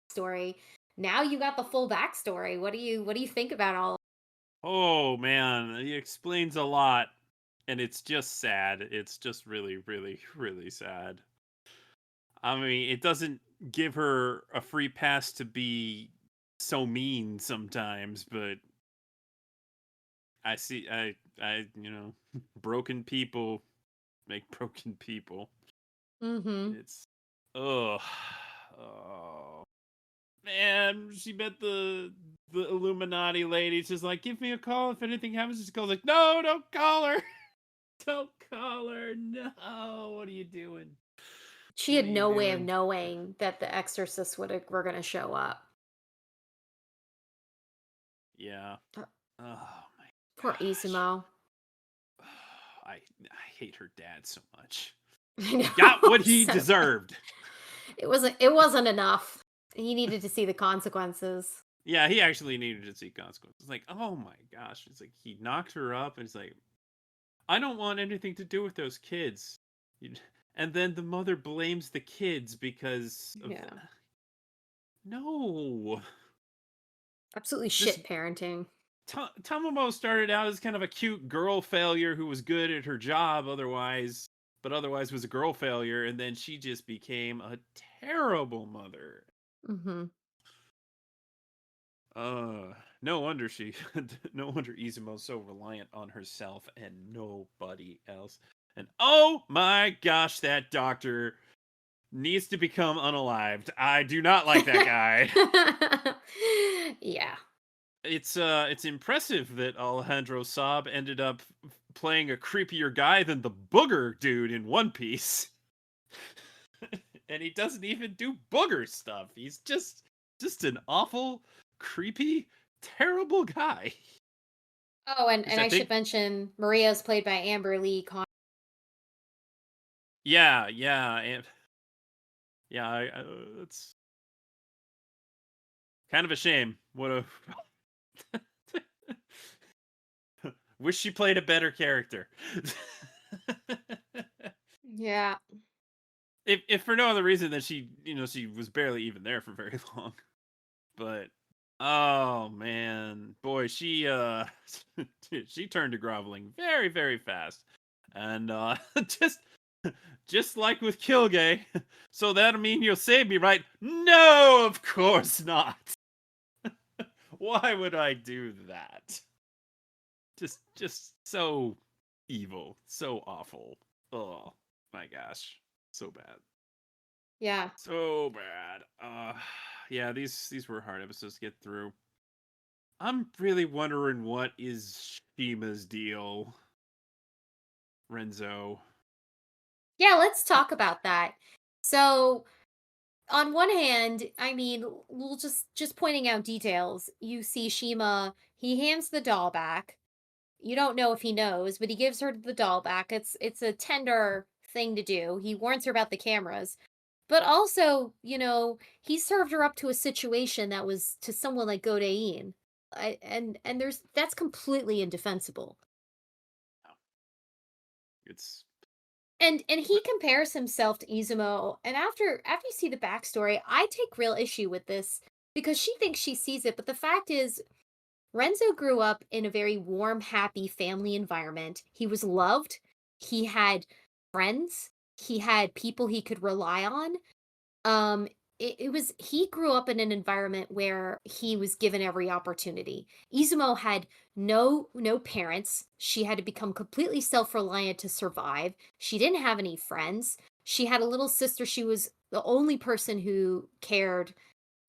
the story. Now you got the full backstory. What do you think about all? Oh man, he explains a lot, and it's just sad. It's just really, really, really sad. I mean, it doesn't give her a free pass to be so mean sometimes, but broken people make broken people. Mm-hmm. It's oh, oh man, she met the Illuminati lady. She's like, give me a call if anything happens. She goes like, no, don't call her. Don't call her. No, what are you doing? She What had are you no way of doing? knowing that the exorcists were going to show up. Yeah. Uh, Oh my Poor gosh. Izumo. I hate her dad so much. I He know, got what he so bad. deserved. It wasn't enough. He needed to see the consequences. Yeah, he actually needed to see consequences. Like, oh my gosh. It's like he knocked her up and he's like, I don't want anything to do with those kids. And then the mother blames the kids because of Yeah. No. Absolutely This shit parenting. Tamamo started out as kind of a cute girl failure who was good at her job otherwise was a girl failure, and then she just became a terrible mother. Mm-hmm. No wonder no wonder Izumo's so reliant on herself and nobody else. And oh my gosh, that doctor needs to become unalived. I do not like that guy. Yeah. It's impressive that Alejandro Saab ended up playing a creepier guy than the booger dude in One Piece. And he doesn't even do booger stuff. He's just an awful, creepy, terrible guy. Oh, and Which I I should think mention Maria's played by Amber Lee. yeah, and it's kind of a shame. What a wish she played a better character. Yeah. If for no other reason than she was barely even there for very long. But oh man, boy, she she turned to groveling very, very fast. And just like with Kilgay, so that'll mean you'll save me, right? No, of course not. Why would I do that? Just so evil, so awful. Oh my gosh, so bad. Yeah. So bad. Yeah, these were hard episodes to get through. I'm really wondering what is Shima's deal, Renzo. Yeah, let's talk about that. So, on one hand, I mean, we'll just pointing out details. You see Shima, he hands the doll back. You don't know if he knows, but he gives her the doll back. It's a tender thing to do. He warns her about the cameras. But also, he served her up to a situation that was to someone like Godein. And that's completely indefensible. It's And he compares himself to Izumo, and after you see the backstory, I take real issue with this because she thinks she sees it, but the fact is Renzo grew up in a very warm, happy family environment. He was loved. He had friends. He had people he could rely on. It was he grew up in an environment where he was given every opportunity. Izumo had no parents. She had to become completely self-reliant to survive. She didn't have any friends. She had a little sister she was the only person who cared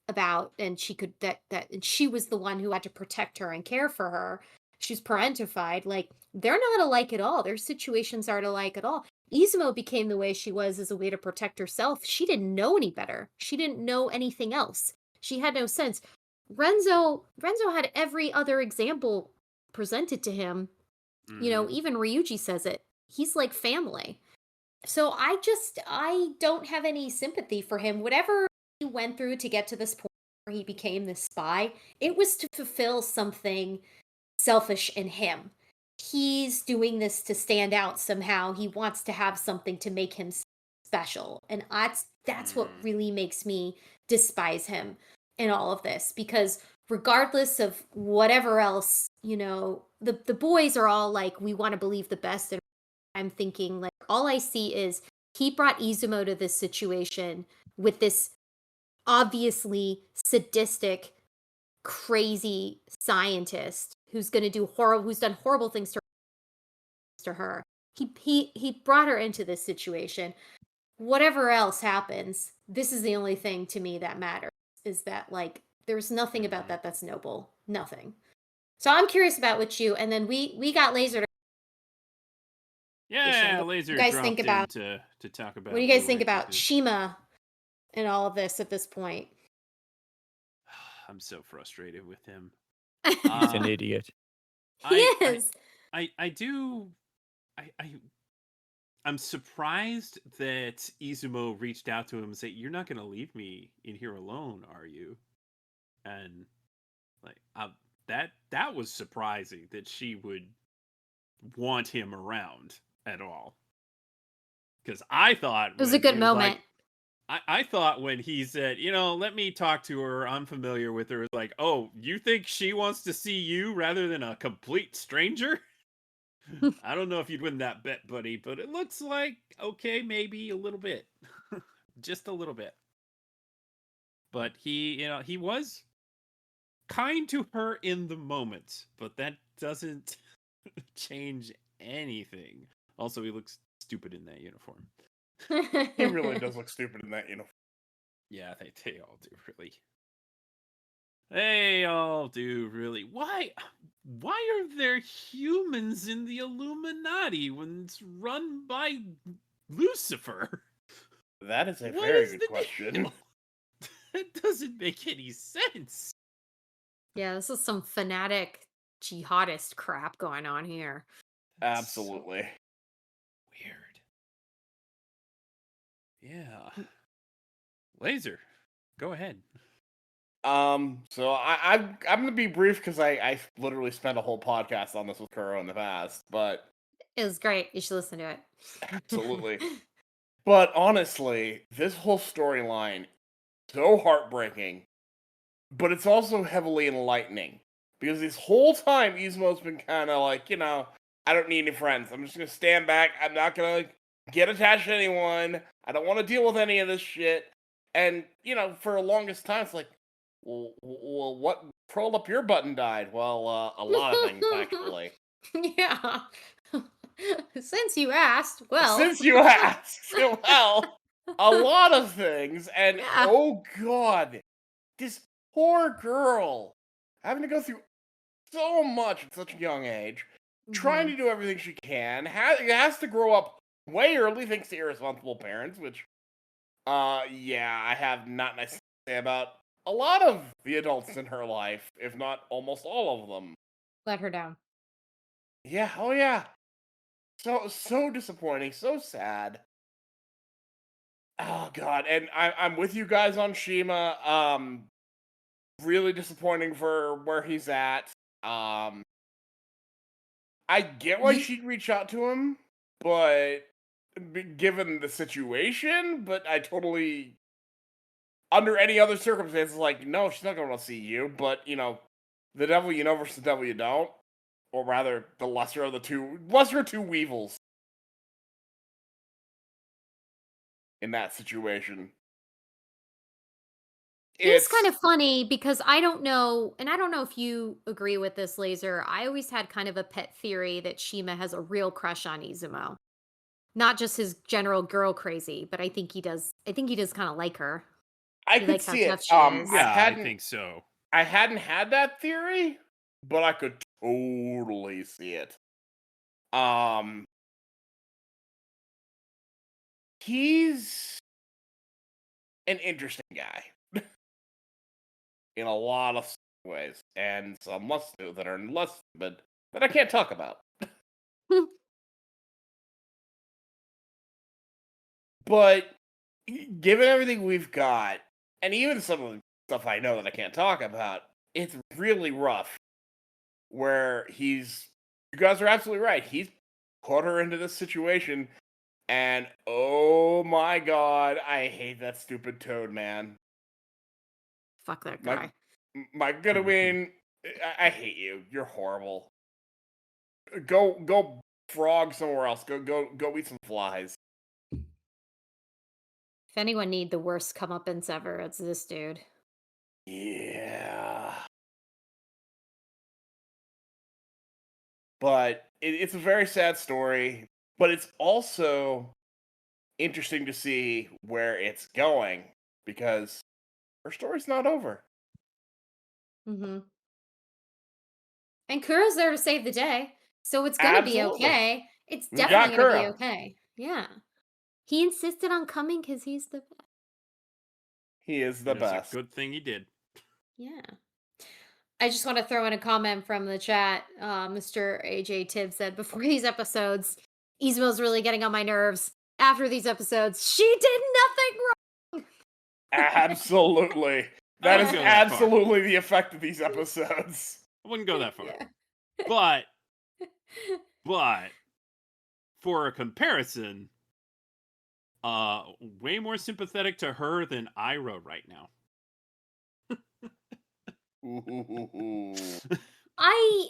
about, and she could and she was the one who had to protect her and care for her. She's parentified. Like, they're not alike at all. Their situations aren't alike at all. Izumo became the way she was as a way to protect herself. She didn't know any better. She didn't know anything else. She had no sense. Renzo had every other example presented to him. Mhm. Even Ryuji says it. He's like family. So I don't have any sympathy for him. Whatever he went through to get to this point where he became this spy, it was to fulfill something selfish in him. He's doing this to stand out somehow. He wants to have something to make him special. And that's what Mhm. really makes me despise him in all of this, because regardless of whatever else, the boys are all like, we want to believe the best. And I'm thinking, like, all I see is he brought Izumo to this situation with this obviously sadistic, crazy scientist who's going to who's done horrible things to her. He brought her into this situation. Whatever else happens, this is the only thing to me that matters, is that, like, there's nothing about Mhm. that that's noble. Nothing. So I'm curious about what you, and then we got Laser. Yeah, What do you Laser guys think dropped in about to talk what do about you guys Blue think about Exorcist. Shima and all of this at this point? I'm so frustrated with him. He's an Uh, idiot. He I I is. I do I'm surprised that Izumo reached out to him and said, "You're not going to leave me in here alone, are you?" And like that was surprising that she would want him around at all. Because I thought It was a when he good was moment. like, I thought when he said, let me talk to her, I'm familiar with her, it's like, oh, you think she wants to see you rather than a complete stranger? I don't know if you'd win that bet, buddy, but it looks like, okay, maybe a little bit. Just a little bit. But he was kind to her in the moment, but that doesn't change anything. Also, he looks stupid in that uniform. He really does look stupid in that uniform. Yeah, they all do, really. They all do, really. Why are there humans in the Illuminati when it's run by Lucifer? That is a What very is good the question. deal? That doesn't make any sense. Yeah, this is some fanatic jihadist crap going on here. That's so Absolutely. weird. Yeah. Laser, go ahead. So I'm gonna be brief because I literally spent a whole podcast on this with Kuro in the past, but It was great. You should listen to it. absolutely. But honestly, this whole storyline, so heartbreaking, but it's also heavily enlightening. Because this whole time Izumo's been kinda like, I don't need any friends. I'm just gonna stand back, I'm not gonna get attached to anyone. I don't want to deal with any of this shit. And, for the longest time it's like, well, what curled up your butt and died? Well, a lot of things actually. Yeah. Since you asked, well. Since you asked, well, a lot of things, and Yeah. oh god, this poor girl having to go through so much at such a young age, trying Mhm. to do everything she can, has to grow up way early thanks to irresponsible parents, which, yeah, I have not nice to say about a lot of the adults in her life, if not almost all of them. Let her down. Yeah, oh yeah. So disappointing, so sad. Oh god, and I'm with you guys on Shima. Really disappointing for where he's at. I get why You she'd reach out to him, but given the situation, but I totally, under any other circumstances, like, no, she's not going to see you. But the devil you know versus the devil you don't, or rather, the lesser of two weevils in that situation. It's kind It's of funny because I don't know, and I don't know if you agree with this, Laser. I always had kind of a pet theory that Shima has a real crush on Izumo. Not just his general girl crazy, but I think he does. I think he does kind of like her. I He could likes how see it. tough she is. I Yeah, I hadn't think so. I hadn't had that theory, but I could totally see it. Um, he's an interesting guy in a lot of ways, and some less so that are less stupid that I can't talk about. But given everything we've got, and even some of the stuff I know that I can't talk about, it's really rough. Where you guys are absolutely right. He's put her into this situation, and oh my god, I hate that stupid Toad man. Fuck that My guy. my Goodwin, I hate you. You're horrible. Go frog somewhere else. Go eat some flies. If anyone need the worst comeuppance ever, it's this dude. Yeah. But it's a very sad story, but it's also interesting to see where it's going because her story's not over. Mm-hmm. And Kuro's there to save the day, so it's gonna be Absolutely. okay. It's We've definitely got gonna be Kuro. okay. Yeah. He insisted on coming because he's the best. He is the And it's best. a good thing he did. Yeah. I just want to throw in a comment from the chat. Mr. AJ Tibbs said, before these episodes, Izumo's really getting on my nerves. After these episodes, she did nothing wrong. Absolutely. I That is wouldn't go that far. absolutely the effect of these episodes. I wouldn't go that far. Yeah. But for a comparison, way more sympathetic to her than Iroh right now. Ooh. I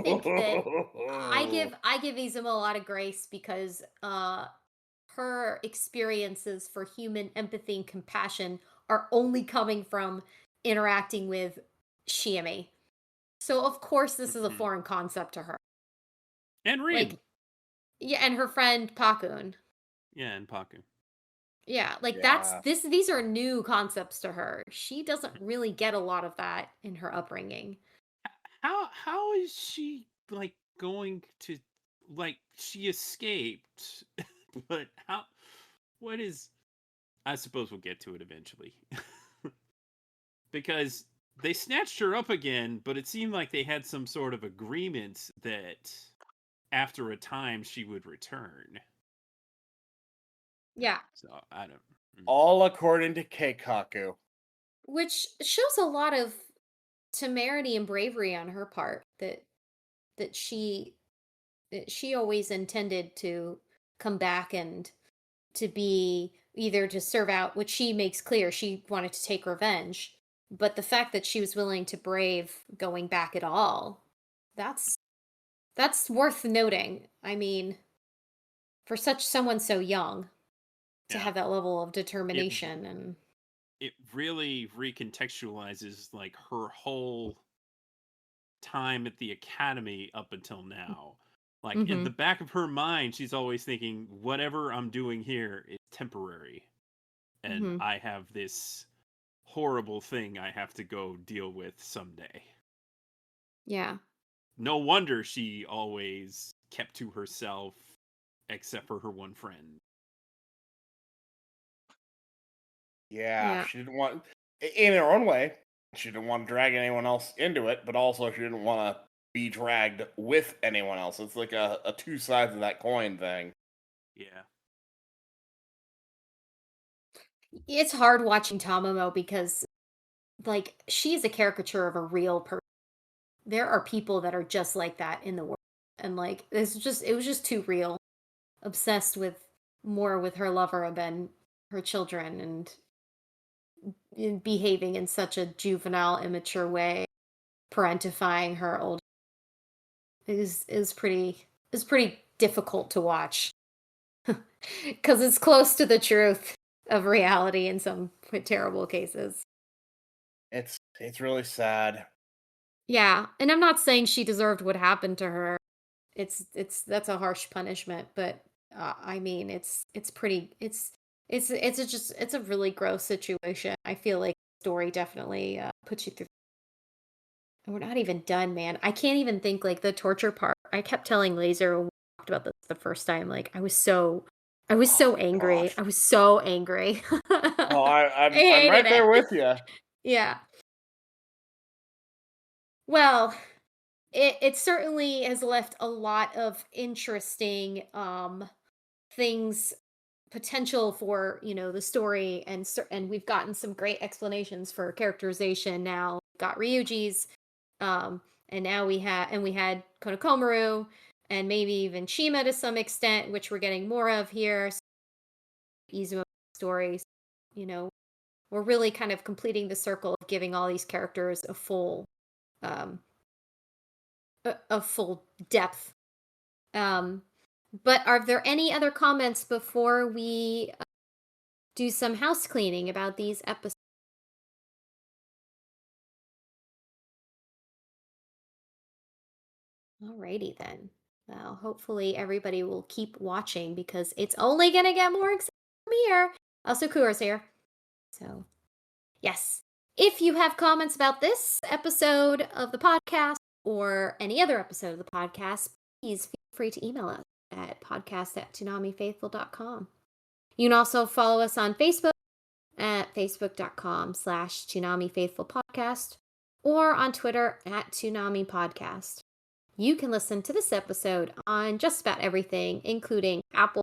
think that I give Izumo a lot of grace because her experiences for human empathy and compassion are only coming from interacting with Shimane. So of course this is a Mhm. foreign concept to her. And Rin. Like yeah, and her friend Pakun. Yeah, and Paku. Yeah, like Yeah. these are new concepts to her. She doesn't really get a lot of that in her upbringing. How is she like going to like she escaped? But what is I suppose we'll get to it eventually. Because they snatched her up again, but it seemed like they had some sort of agreement that after a time she would return. Yeah, So I don't. All according to Keikaku. which shows a lot of temerity and bravery on her part that she always intended to come back and to be either to serve out, which she makes clear she wanted to take revenge, but the fact that she was willing to brave going back at all, that's worth noting. I mean, for someone so young to Yeah. have that level of determination and It really recontextualizes like her whole time at the academy up until now. Like in the back of her mind, she's always thinking, whatever I'm doing here is temporary. And I have this horrible thing I have to go deal with someday. yeah. No wonder she always kept to herself, except for her one friend. Yeah, she didn't want, in her own way, she didn't want to drag anyone else into it, but also she didn't want to be dragged with anyone else. It's like a two sides of that coin thing. Yeah. It's hard watching Tamamo because like she's a caricature of a real person. There are people that are just like that in the world. And like it was just too real. Obsessed with more with her lover than her children and behaving in such a juvenile, immature way, parentifying her old is pretty difficult to watch. Because it's close to the truth of reality in some terrible cases. It's really sad. Yeah, and I'm not saying she deserved what happened to her. That's a harsh punishment, but I mean, it's pretty it's a really gross situation. I feel like the story definitely puts you through. And we're not even done, man. I can't even think like the torture part. I kept telling Laser when we talked about this the first time. Like I was so angry. gosh. I was so angry. Oh, I'm hated right there it. with you. Yeah. Well, it certainly has left a lot of interesting things, potential for the story, and we've gotten some great explanations for characterization. Now we've got Ryuji's, and now we had Konokomaru, and maybe even Shima to some extent, which we're getting more of here. Izumo stories, you know, we're really kind of completing the circle of giving all these characters a full um a full depth. um but are there any other comments before we do some house cleaning about these episodes? Alrighty then. Well, hopefully everybody will keep watching because it's only gonna get more exciting from here. Also, Kuro's here. So, yes. If you have comments about this episode of the podcast or any other episode of the podcast, please feel free to email us at podcast@toonamifaithful.com. You can also follow us on Facebook at facebook.com/ToonamiFaithfulPodcast or on Twitter at ToonamiPodcast. You can listen to this episode on just about everything, including Apple,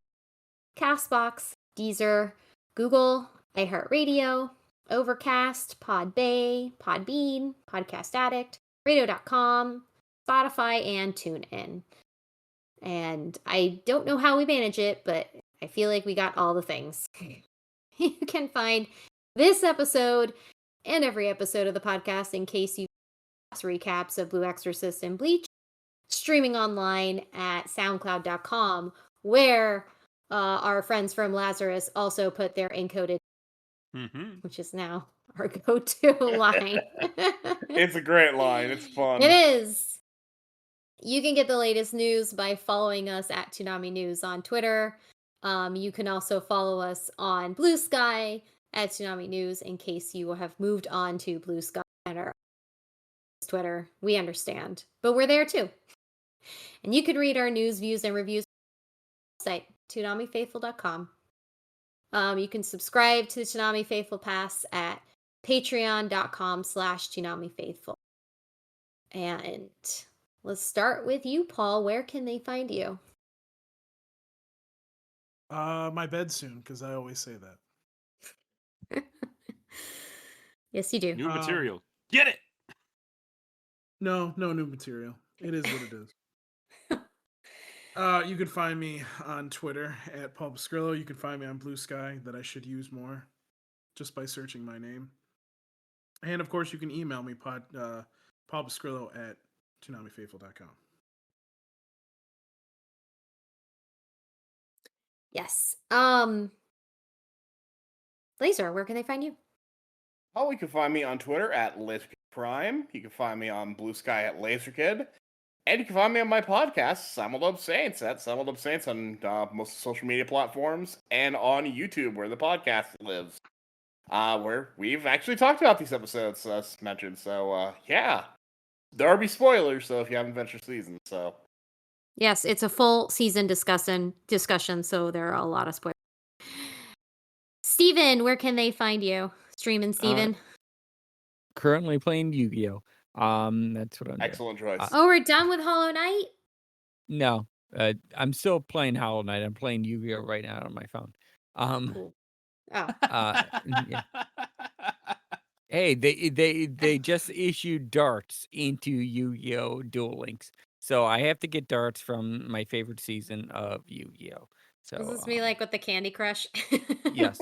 Castbox, Deezer, Google, iHeartRadio, Overcast, Podbean, Podcast Addict, Radio.com, Spotify, and TuneIn. And I don't know how we manage it, but I feel like we got all the things. You can find this episode and every episode of the podcast, in case you recaps of Blue Exorcist and Bleach, streaming online at soundcloud.com, where our friends from Lazarus also put their encoded, which is now our go-to line. It's a great line. It's fun. It is. You can get the latest news by following us at Toonami News on Twitter. You can also follow us on Blue Sky at Toonami News, in case you have moved on to Blue Sky and our Twitter. We understand, but we're there too. And you can read our news, views, and reviews on our website, ToonamiFaithful.com. You can subscribe to the Toonami Faithful Pass at patreon.com/ToonamiFaithful. And let's start with you, Paul. Where can they find you? My bed soon, because I always say that. Yes, you do. New material. Get it! No new material. It is what it is. You can find me on Twitter at Paul Pascrillo. You can find me on Blue Sky, that I should use more, just by searching my name. And of course, you can email me, Paul Pascrillo at ToonamiFaithful.com. Yes. Laser, where can they find you? Oh, you can find me on Twitter at LaserKid Prime. You can find me on Blue Sky at LaserKid. And you can find me on my podcast, Simuldub Saints, at Simuldub Saints on most social media platforms and on YouTube, where the podcast lives. Where we've actually talked about these episodes, as mentioned. So, yeah. There'll be spoilers, so if you haven't finished your season, so. Yes, it's a full season discussion, so there are a lot of spoilers. Steven, where can they find you? Streaming Steven. Currently playing Yu-Gi-Oh. That's what I'm doing. Excellent choice. Oh, we're done with Hollow Knight? No, I'm still playing Hollow Knight. I'm playing Yu-Gi-Oh right now on my phone. Cool. Oh. Yeah. Hey, they just issued darts into Yu-Gi-Oh! Duel Links, so I have to get darts from my favorite season of Yu-Gi-Oh! So Does this be like with the Candy Crush? yes,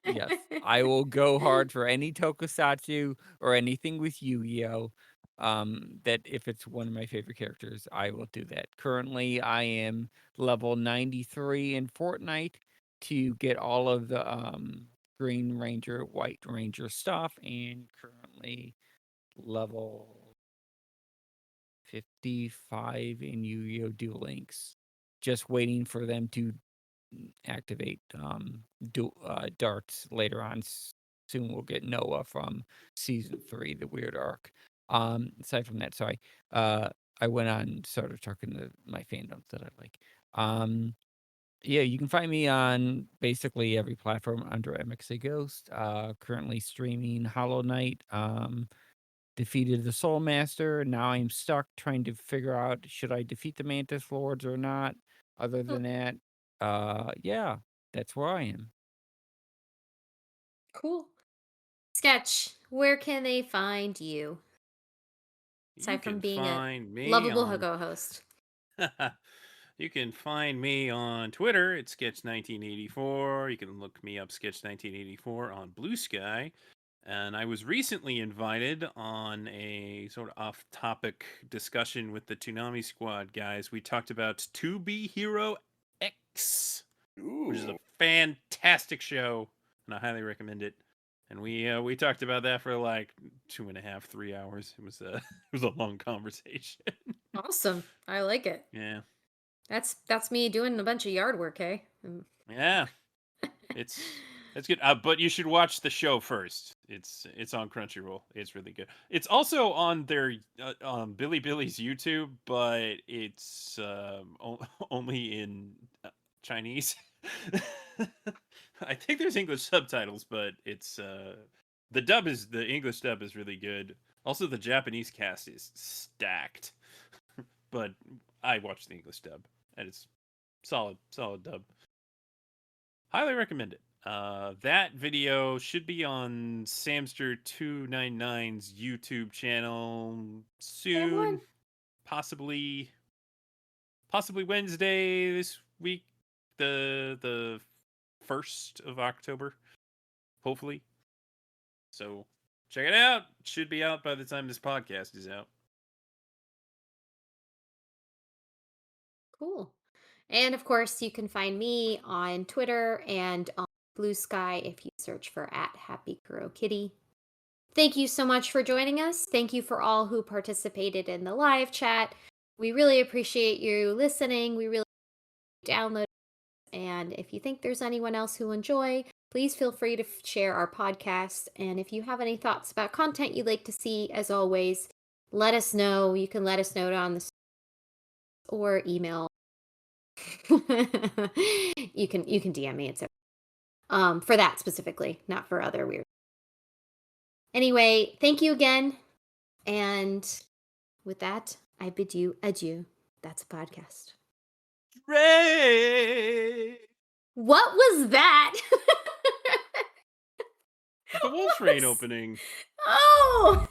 yes, I will go hard for any tokusatsu or anything with Yu-Gi-Oh! That if it's one of my favorite characters, I will do that. Currently, I am level 93 in Fortnite to get all of the Green Ranger, White Ranger stuff, and currently level 55 in Yu-Gi-Oh! Duel Links. Just waiting for them to activate darts later on. Soon we'll get Noah from season 3, the weird arc. Aside from that, sorry, I went on, started talking to my fandoms that I like. Yeah, you can find me on basically every platform under MXA Ghost. Currently streaming Hollow Knight. Defeated the Soul Master. Now I'm stuck trying to figure out should I defeat the Mantis Lords or not. Other Oh, than that, yeah, that's where I am. cool. Sketch, where can they find you? You Aside from can being a find me lovable on co-host. you can find me on Twitter at Sketch1984. You can look me up Sketch1984 on Blue Sky. And I was recently invited on a sort of off-topic discussion with the Toonami Squad guys. We talked about To Be Hero X, which is a Ooh. fantastic show, and I highly recommend it. And we talked about that for like 2.5, 3 hours. It was it was a long conversation. Awesome. I like it. Yeah, That's me doing a bunch of yard work, eh? yeah, it's good. But you should watch the show first. It's on Crunchyroll. It's really good. It's also on their Billy Billy's YouTube, but it's only in Chinese. I think there's English subtitles, but it's the English dub is really good. Also, the Japanese cast is stacked, but I watched the English dub, and it's solid dub. Highly recommend it. That video should be on Samster299's YouTube channel soon. Everyone. Possibly Wednesday this week, the 1st of October, hopefully. So check it out. It should be out by the time this podcast is out. Cool. And of course, you can find me on Twitter and on Blue Sky if you search for @HappyKuroKitty. Thank you so much for joining us. Thank you for all who participated in the live chat. We really appreciate you listening. We really download. And if you think there's anyone else who enjoy, please feel free to share our podcast. And if you have any thoughts about content you'd like to see, as always, let us know. You can let us know on the or email. you can DM me. It's for that specifically, not for other weird. Anyway, thank you again. And with that, I bid you adieu. That's a podcast. Ray! What was that? The Wolf Rain opening. Oh!